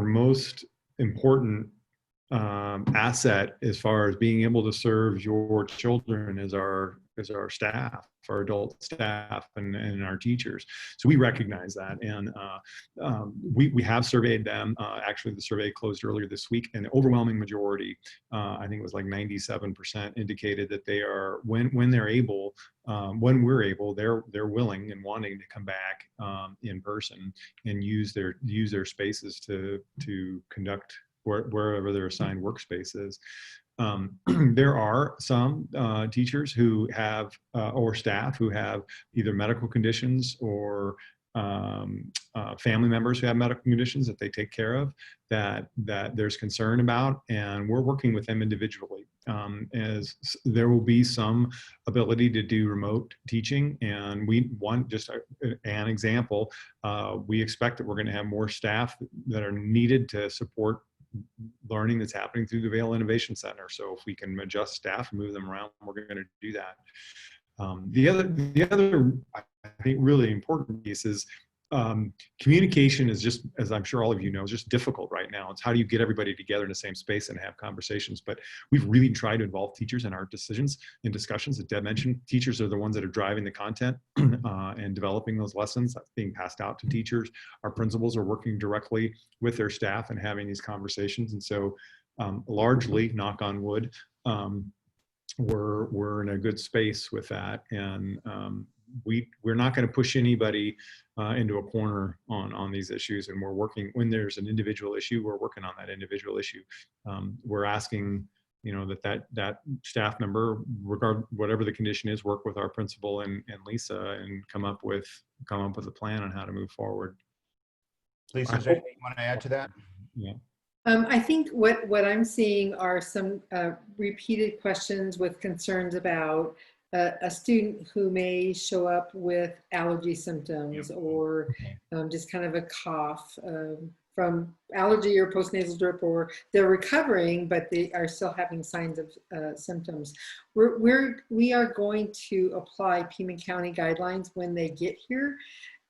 most important asset as far as being able to serve your children is our staff, our adult staff, and our teachers. So we recognize that, and we have surveyed them. Actually, the survey closed earlier this week, and the overwhelming majority, I think it was like 97%, indicated that they are when they're able, when we're able, they're willing and wanting to come back in person and use their spaces to conduct wherever their assigned workspace is. There are some teachers who have, or staff who have either medical conditions or family members who have medical conditions that they take care of that there's concern about, and we're working with them individually. As there will be some ability to do remote teaching, and we want just an example. We expect that we're going to have more staff that are needed to support learning that's happening through the Vail Innovation Center. So if we can adjust staff and move them around, we're going to do that. The other, I think, really important piece is communication is just, as I'm sure all of you know, is just difficult right now. It's how do you get everybody together in the same space and have conversations? But we've really tried to involve teachers in our decisions and discussions. As Deb mentioned, teachers are the ones that are driving the content and developing those lessons that's being passed out to teachers. Our principals are working directly with their staff and having these conversations. And so largely, knock on wood, we're in a good space with that. And we're not going to push anybody into a corner on these issues, and we're working when there's an individual issue. We're working on that individual issue. We're asking, that staff member, whatever the condition is, work with our principal and Lisa and come up with a plan on how to move forward. Lisa, is there anything you want to add to that? Yeah. I think what I'm seeing are some repeated questions with concerns about a student who may show up with allergy symptoms or just kind of a cough from allergy or postnasal drip, or they're recovering, but they are still having signs of symptoms. We are going to apply Pima County guidelines when they get here.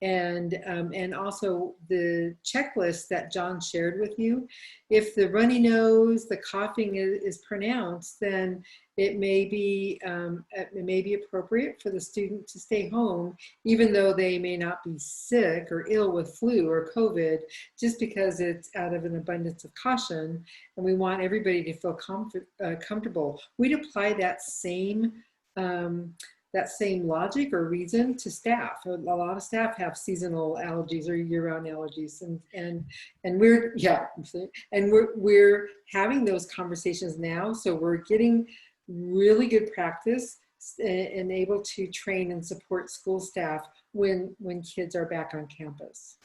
and also the checklist that John shared with you. If the runny nose, the coughing is pronounced, then it may be appropriate for the student to stay home, even though they may not be sick or ill with flu or COVID, just because it's out of an abundance of caution, and we want everybody to feel comfortable. We'd apply that same logic or reason to staff. A lot of staff have seasonal allergies or year-round allergies, and we're having those conversations now. So we're getting really good practice and able to train and support school staff when kids are back on campus.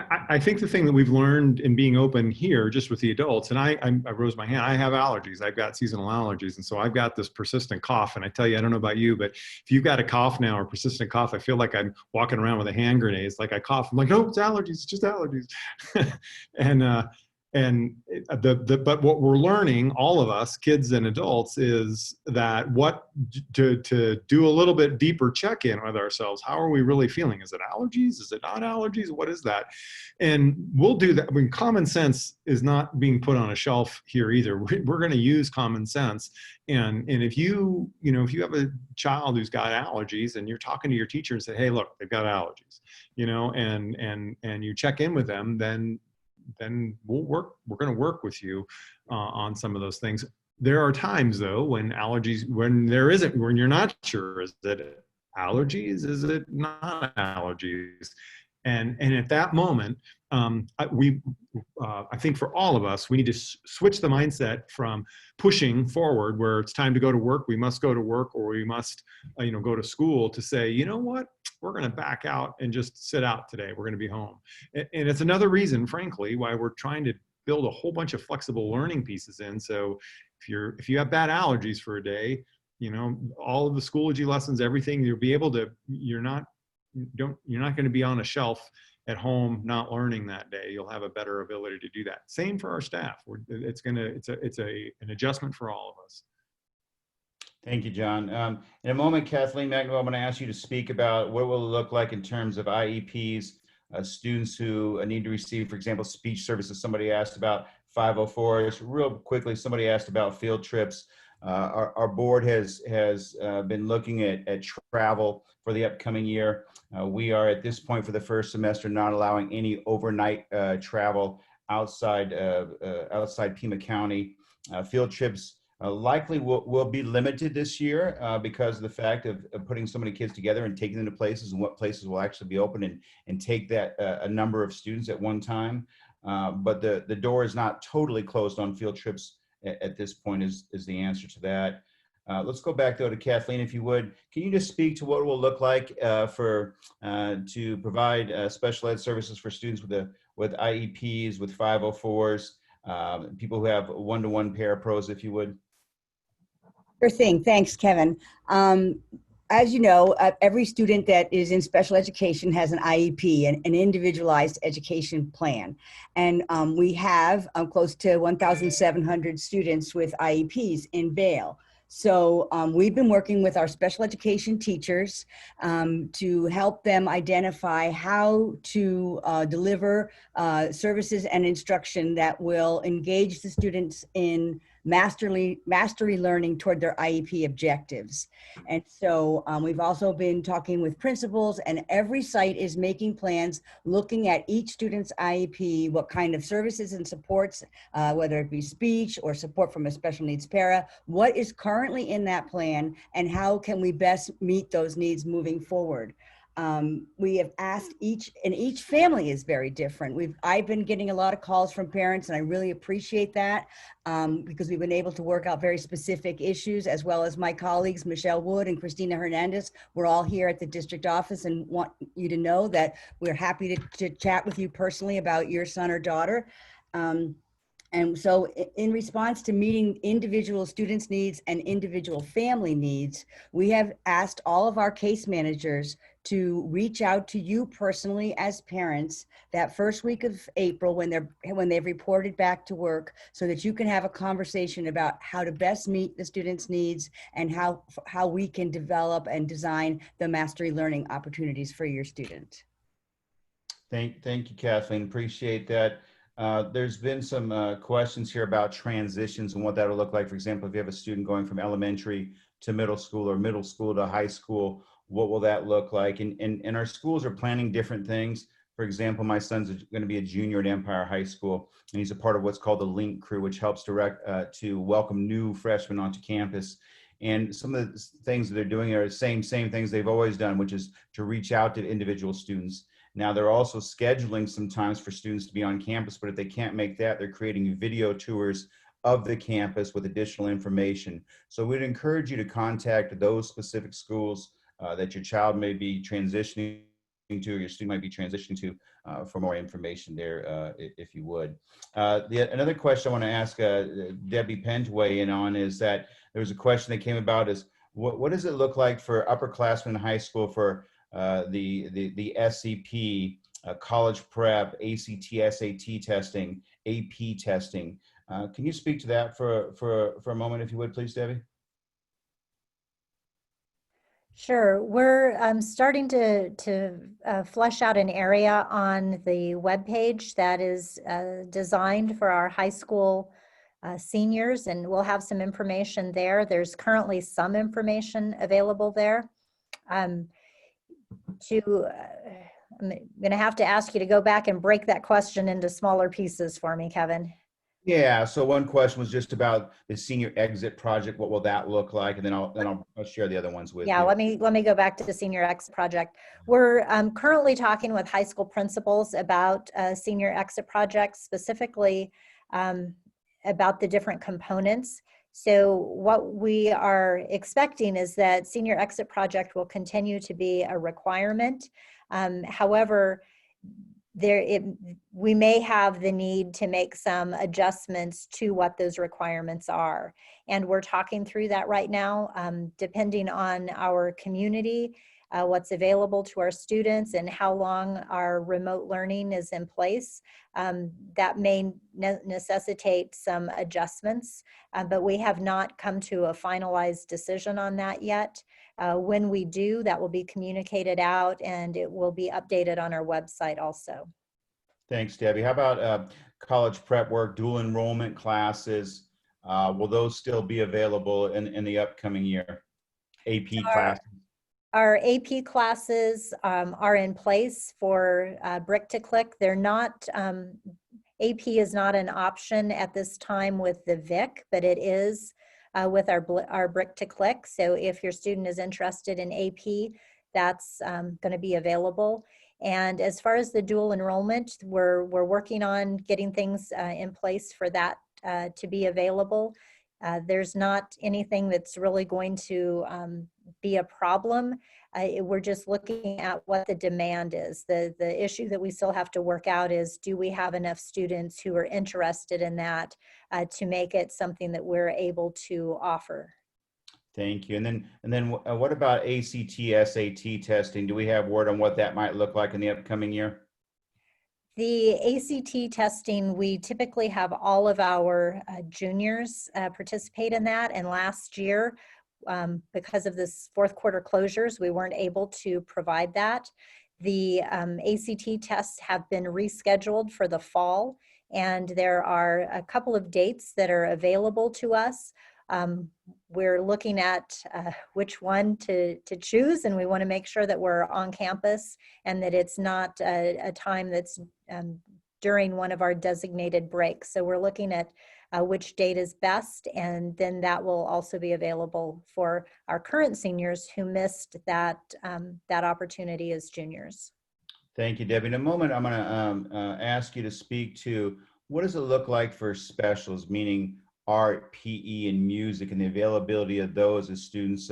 I think the thing that we've learned in being open here, just with the adults, and I rose my hand, I have allergies. I've got seasonal allergies. And so I've got this persistent cough. And I tell you, I don't know about you, but if you've got a cough now or persistent cough, I feel like I'm walking around with a hand grenade. It's like I cough. I'm like, no, it's allergies. It's just allergies. But what we're learning, all of us, kids and adults, is that to do a little bit deeper check-in with ourselves. How are we really feeling? Is it allergies? Is it not allergies? What is that? And we'll do that. I mean, common sense is not being put on a shelf here either. We're going to use common sense. And if you have a child who's got allergies and you're talking to your teacher and say, hey, look, they've got allergies, and you check in with them, then we're going to work with you on some of those things. There are times though when you're not sure, is it allergies? Is it not allergies? And at that moment, I think for all of us, we need to switch the mindset from pushing forward where it's time to go to work, we must go to work, or we must go to school, to say, you know what, we're going to back out and just sit out today. We're going to be home. And it's another reason, frankly, why we're trying to build a whole bunch of flexible learning pieces in. So if you have bad allergies for a day, all of the Schoology lessons, everything, you're not going to be on a shelf at home not learning that day. You'll have a better ability to do that. Same for our staff. It's an adjustment for all of us. Thank you, John. In a moment, Kathleen McNamara, I'm going to ask you to speak about what will it look like in terms of IEPs, students who need to receive, for example, speech services. Somebody asked about 504s. Real quickly, somebody asked about field trips. Our board has been looking at travel for the upcoming year. We are at this point for the first semester not allowing any overnight travel outside Pima County. Field trips likely will be limited this year because of the fact of putting so many kids together and taking them to places, and what places will actually be open and take that a number of students at one time. But the door is not totally closed on field trips at this point is the answer to that. Let's go back though to Kathleen, if you would. Can you just speak to what it will look like to provide special ed services for students with IEPs, with 504s, people who have one-to-one paras, if you would? Sure thing. Thanks, Kevin. As you know, every student that is in special education has an IEP, an individualized education plan. And we have close to 1,700 students with IEPs in Vail. So we've been working with our special education teachers to help them identify how to deliver services and instruction that will engage the students in mastery learning toward their IEP objectives. And so we've also been talking with principals, and every site is making plans looking at each student's IEP, what kind of services and supports, whether it be speech or support from a special needs para, what is currently in that plan and how can we best meet those needs moving forward. We have asked each family is very different. I've been getting a lot of calls from parents, and I really appreciate that because we've been able to work out very specific issues, as well as my colleagues, Michelle Wood and Christina Hernandez. We're all here at the district office and want you to know that we're happy to chat with you personally about your son or daughter. And so in response to meeting individual students' needs and individual family needs, we have asked all of our case managers to reach out to you personally as parents that first week of April when they've reported back to work, so that you can have a conversation about how to best meet the students' needs and how we can develop and design the mastery learning opportunities for your student. Thank you, Kathleen. Appreciate that. There's been some questions here about transitions and what that'll look like. For example, if you have a student going from elementary to middle school or middle school to high school, what will that look like? And our schools are planning different things. For example, my son's going to be a junior at Empire High School, and he's a part of what's called the Link Crew, which helps to welcome new freshmen onto campus. And some of the things that they're doing are the same things they've always done, which is to reach out to individual students. Now, they're also scheduling sometimes for students to be on campus, but if they can't make that, they're creating video tours of the campus with additional information. So we'd encourage you to contact those specific schools that your child may be transitioning to, or your student might be transitioning to, for more information there, if you would. Another question I want to ask Debbie Penn to weigh in on is that there was a question that came about is, what does it look like for upperclassmen in high school for the SEP, college prep, ACT, SAT testing, AP testing? Can you speak to that for a moment, if you would, please, Debbie? Sure. We're starting to flesh out an area on the webpage that is designed for our high school seniors, and we'll have some information there. There's currently some information available there. I'm going to have to ask you to go back and break that question into smaller pieces for me, Kevin. Yeah, so one question was just about the senior exit project. What will that look like? And then I'll share the other ones with you. Yeah, let me go back to the senior exit project. We're currently talking with high school principals about senior exit projects, specifically about the different components. So what we are expecting is that senior exit project will continue to be a requirement. However, we may have the need to make some adjustments to what those requirements are. And we're talking through that right now, depending on our community, what's available to our students, and how long our remote learning is in place. That may necessitate some adjustments, but we have not come to a finalized decision on that yet. When we do, that will be communicated out, and it will be updated on our website also. Thanks, Debbie. How about college prep work, dual enrollment classes? Will those still be available in the upcoming year? AP classes? Our AP classes are in place for Brick to Click. They're not, AP is not an option at this time with the VIC, but it is with our Brick to Click. So if your student is interested in AP, that's going to be available. And as far as the dual enrollment, we're working on getting things in place for that to be available. There's not anything that's really going to be a problem. We're just looking at what the demand is. The issue that we still have to work out is, do we have enough students who are interested in that to make it something that we're able to offer? Thank you. And then what about ACT, SAT testing? Do we have word on what that might look like in the upcoming year? The ACT testing, we typically have all of our juniors participate in that. And last year, because of this fourth quarter closures, we weren't able to provide that. The ACT tests have been rescheduled for the fall, and there are a couple of dates that are available to us. We're looking at which one to choose, and we want to make sure that we're on campus and that it's not a time that's during one of our designated breaks. So we're looking at which date is best, and then that will also be available for our current seniors who missed that opportunity as juniors. Thank you, Debbie. In a moment, I'm going to ask you to speak to what does it look like for specials, meaning art, PE, and music, and the availability of those as students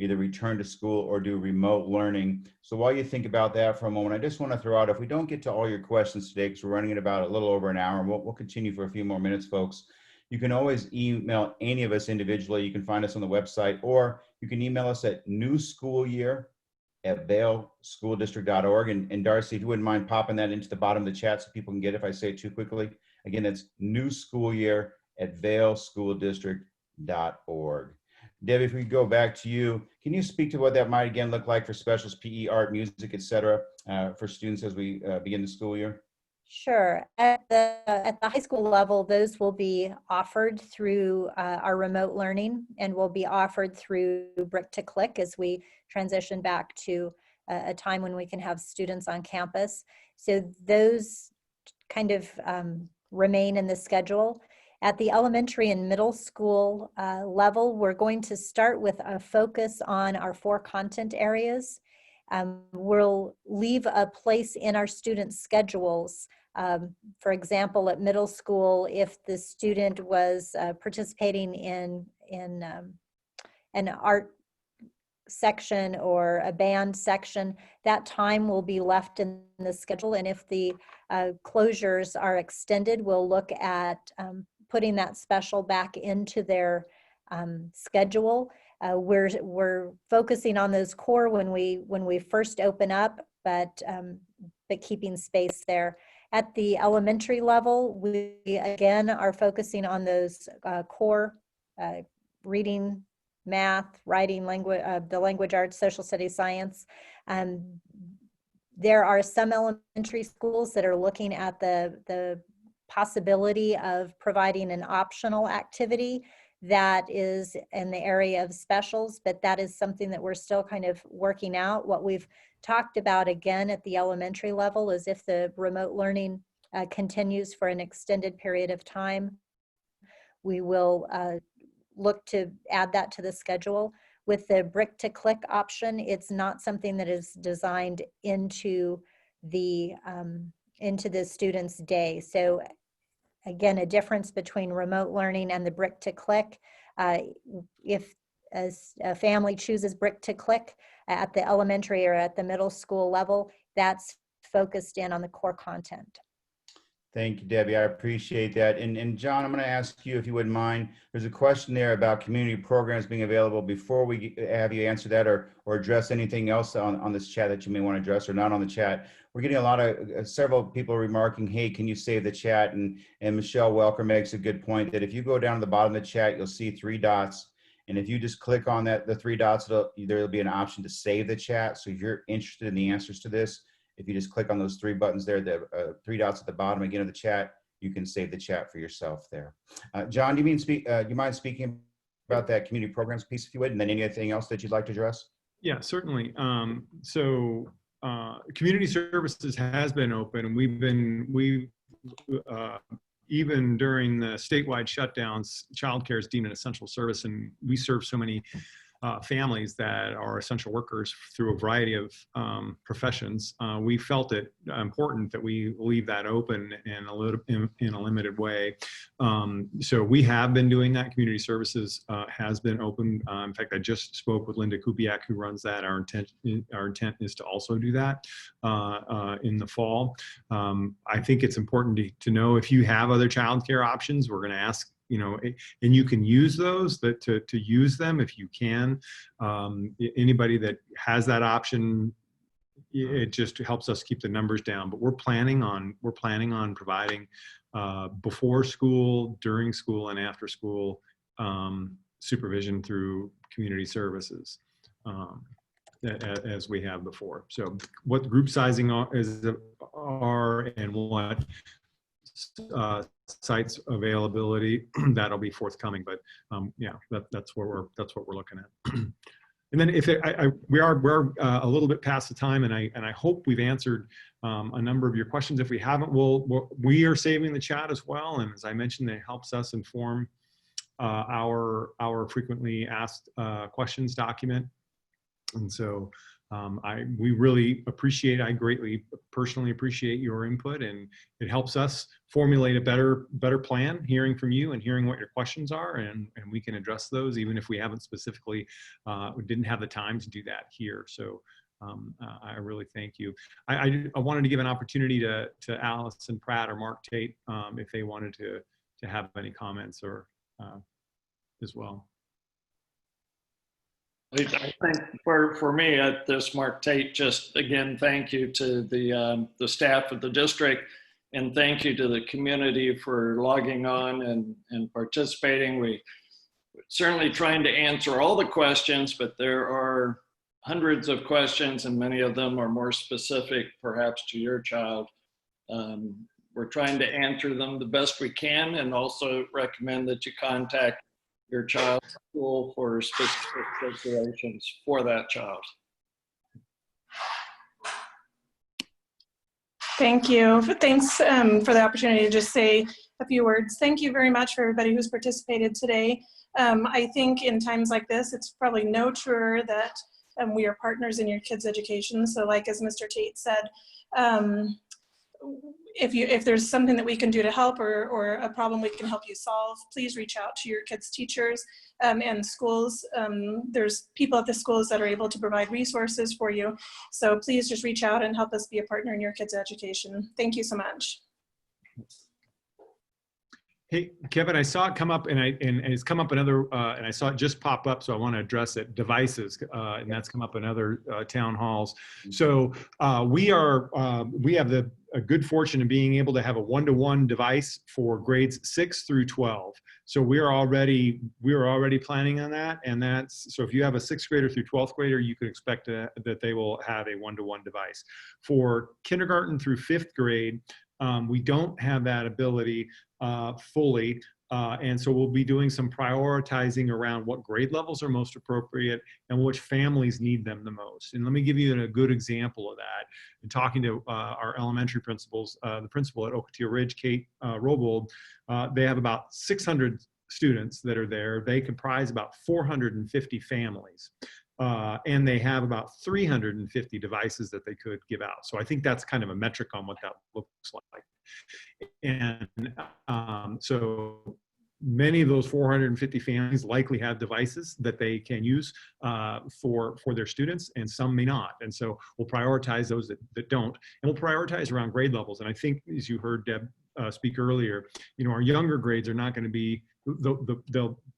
either return to school or do remote learning. So while you think about that for a moment, I just want to throw out, if we don't get to all your questions today, because we're running at about a little over an hour, and we'll continue for a few more minutes, folks. You can always email any of us individually. You can find us on the website, or you can email us at newschoolyear@valeschooldistrict.org. And Darcy, if you wouldn't mind popping that into the bottom of the chat so people can get it if I say it too quickly. Again, that's newschoolyear@valeschooldistrict.org. Debbie, if we go back to you, can you speak to what that might again look like for specials, PE, art, music, et cetera, for students as we begin the school year? Sure. At the high school level, those will be offered through our remote learning and will be offered through Brick to Click as we transition back to a time when we can have students on campus. So those kind of remain in the schedule. At the elementary and middle school level, we're going to start with a focus on our 4 content areas. We'll leave a place in our students' schedules. For example, at middle school, if the student was participating in an art section or a band section, that time will be left in the schedule. And if the closures are extended, we'll look at putting that special back into their schedule. We're focusing on those core when we first open up, but keeping space there. At the elementary level, we again are focusing on those core reading, math, writing, language, the language arts, social studies, science. There are some elementary schools that are looking at the possibility of providing an optional activity that is in the area of specials, but that is something that we're still kind of working out. What we've talked about again at the elementary level is if the remote learning continues for an extended period of time, we will look to add that to the schedule. With the Brick to Click option, it's not something that is designed into the student's day. So again, a difference between remote learning and the Brick to Click. If a family chooses Brick to Click at the elementary or at the middle school level, that's focused in on the core content. Thank you, Debbie. I appreciate that. And John, I'm going to ask you if you wouldn't mind. There's a question there about community programs being available. Before we have you answer that or address anything else on this chat that you may want to address or not on the chat, we're getting a lot of several people remarking, hey, can you save the chat? And Michelle Welker makes a good point that if you go down to the bottom of the chat, you'll see 3 dots. And if you just click on the 3 dots, there'll be an option to save the chat. So if you're interested in the answers to this, if you just click on those 3 buttons there, the 3 dots at the bottom again of the chat, you can save the chat for yourself there. John, do you mind speaking about that community programs piece, if you would, and then anything else that you'd like to address? Yeah, certainly. Community services has been open, and we've even during the statewide shutdowns, childcare is deemed an essential service, and we serve so many families that are essential workers through a variety of professions. We felt it important that we leave that open in a limited way. So we have been doing that. Community services has been open. In fact, I just spoke with Linda Kupiak, who runs that. Our intent is to also do that in the fall. I think it's important to know if you have other childcare options. We're going to ask, and you can use those, to use them if you can. Anybody that has that option, it just helps us keep the numbers down. But we're planning on providing before school, during school, and after school supervision through community services as we have before. So what group sizing are and what sites availability, that'll be forthcoming, but yeah, that's what we're looking at. And then if we're a little bit past the time, and I hope we've answered a number of your questions. If we haven't, we are saving the chat as well, and as I mentioned, it helps us inform our frequently asked questions document. And so we really appreciate, I greatly personally appreciate your input, and it helps us formulate a better plan, hearing from you and hearing what your questions are, and we can address those even if we haven't specifically, didn't have the time to do that here. So I really thank you. I wanted to give an opportunity to Allison Pratt or Mark Tate if they wanted to have any comments or as well. I think for me at this, Mark Tate, just again, thank you to the staff of the district, and thank you to the community for logging on and participating. We certainly trying to answer all the questions, but there are hundreds of questions and many of them are more specific perhaps to your child. We're trying to answer them the best we can, and also recommend that you contact your child's school for specific situations for that child. Thank you. Thanks for the opportunity to just say a few words. Thank you very much for everybody who's participated today. I think in times like this, it's probably no truer that we are partners in your kids' education. So like as Mr. Tate said, if there's something that we can do to help or a problem we can help you solve, please reach out to your kids' teachers and schools. There's people at the schools that are able to provide resources for you. So please just reach out and help us be a partner in your kids' education. Thank you so much. Hey, Kevin, I saw it come up and it's come up another, and I saw it just pop up, so I want to address it, devices, and that's come up in other town halls. So we have a good fortune of being able to have a one-to-one device for grades 6 through 12. So we are already planning on that, and that's, so if you have a 6th grader through 12th grader, you can expect that they will have a one-to-one device. For kindergarten through 5th grade, we don't have that ability fully, and so we'll be doing some prioritizing around what grade levels are most appropriate and which families need them the most. And let me give you a good example of that. In talking to our elementary principals, the principal at Ocotillo Ridge, Kate Robold, they have about 600 students that are there. They comprise about 450 families. And they have about 350 devices that they could give out. So I think that's kind of a metric on what that looks like. And so many of those 450 families likely have devices that they can use for their students, and some may not. And so we'll prioritize those that don't, and we'll prioritize around grade levels. And I think, as you heard Deb speak earlier, our younger grades are not going to be,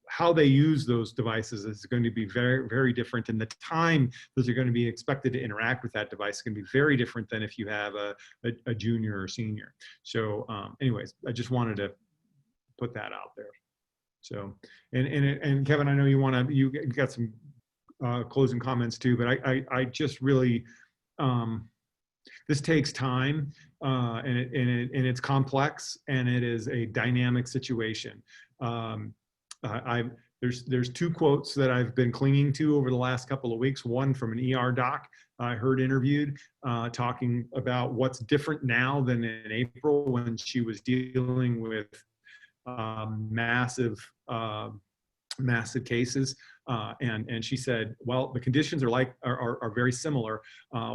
how they use those devices is going to be very, very different. And the time that they're going to be expected to interact with that device is going to be very different than if you have a junior or senior. So anyways, I just wanted to put that out there. So, and Kevin, I know you got some closing comments too, but I just really, this takes time, and it's complex, and it is a dynamic situation. There's 2 quotes that I've been clinging to over the last couple of weeks. One from an ER doc I heard interviewed, talking about what's different now than in April when she was dealing with massive cases. And she said, well, the conditions are very similar.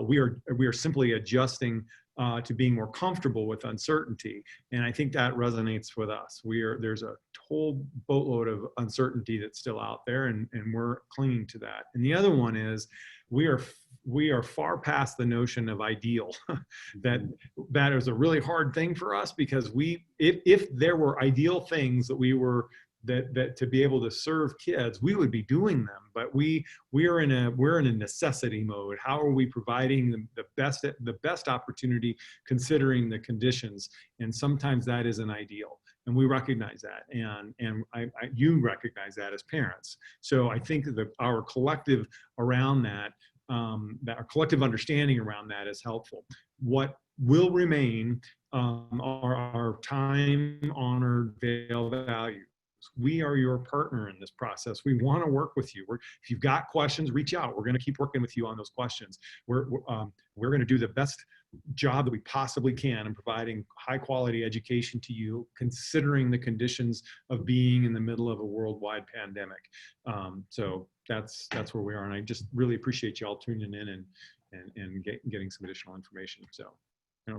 We are simply adjusting to being more comfortable with uncertainty. And I think that resonates with us. There's a whole boatload of uncertainty that's still out there, and we're clinging to that. And the other one is we are far past the notion of ideal. that is a really hard thing for us, because if there were ideal things that to be able to serve kids, we would be doing them, but we're in a necessity mode. How are we providing the best opportunity considering the conditions? And sometimes that isn't ideal, and we recognize that, and you recognize that as parents. So I think that our collective around that, that our collective understanding around that is helpful. What will remain are our time-honored values. We are your partner in this process. We want to work with you. If you've got questions, reach out. We're going to keep working with you on those questions. We're going to do the best job that we possibly can in providing high quality education to you, considering the conditions of being in the middle of a worldwide pandemic. So that's where we are. And I just really appreciate you all tuning in and getting some additional information. So,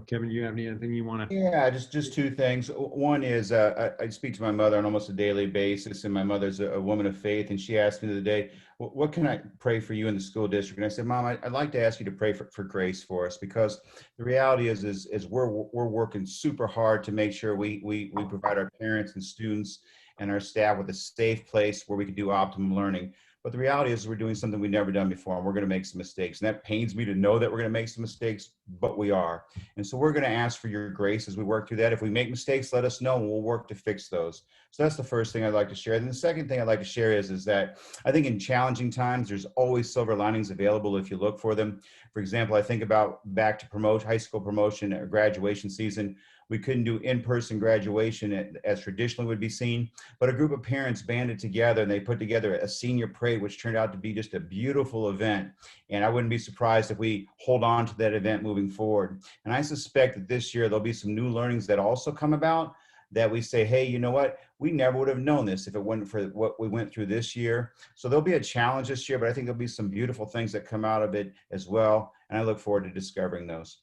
Kevin, you have anything you want to? Yeah, just 2 things. One is I speak to my mother on almost a daily basis, and my mother's a woman of faith, and she asked me the other day, what can I pray for you in the school district? And I said, Mom, I'd like to ask you to pray for grace for us, because the reality is we're working super hard to make sure we provide our parents and students and our staff with a safe place where we can do optimum learning. But the reality is we're doing something we've never done before, and we're going to make some mistakes. And that pains me to know that we're going to make some mistakes, but we are. And so we're going to ask for your grace as we work through that. If we make mistakes, let us know, and we'll work to fix those. So that's the first thing I'd like to share. And the second thing I'd like to share is that I think in challenging times, there's always silver linings available if you look for them. For example, I think about back to high school promotion or graduation season. We couldn't do in-person graduation as traditionally would be seen, but a group of parents banded together and they put together a senior parade, which turned out to be just a beautiful event. And I wouldn't be surprised if we hold on to that event moving forward. And I suspect that this year there'll be some new learnings that also come about that we say, hey, you know what? We never would have known this if it wasn't for what we went through this year. So there'll be a challenge this year, but I think there'll be some beautiful things that come out of it as well. And I look forward to discovering those.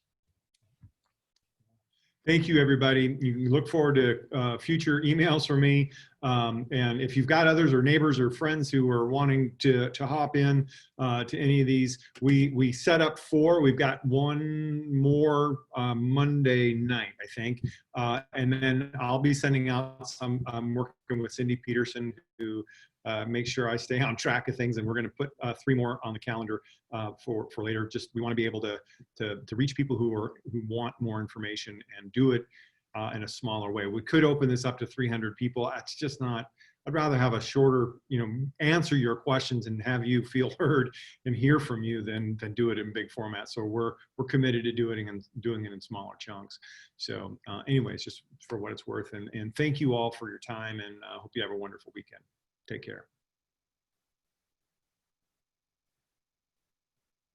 Thank you, everybody. You look forward to future emails from me. And if you've got others or neighbors or friends who are wanting to hop in to any of these, we set up 4. We've got one more Monday night, I think. And then I'll be sending out some, I'm working with Cindy Peterson, who make sure I stay on track of things, and we're going to put 3 more on the calendar for later. Just we want to be able to reach people who want more information and do it in a smaller way. We could open this up to 300 people. That's just not. I'd rather have a shorter, answer your questions and have you feel heard and hear from you than do it in big format. So we're committed to doing it in smaller chunks. So anyways, just for what it's worth, and thank you all for your time, and I hope you have a wonderful weekend. Take care.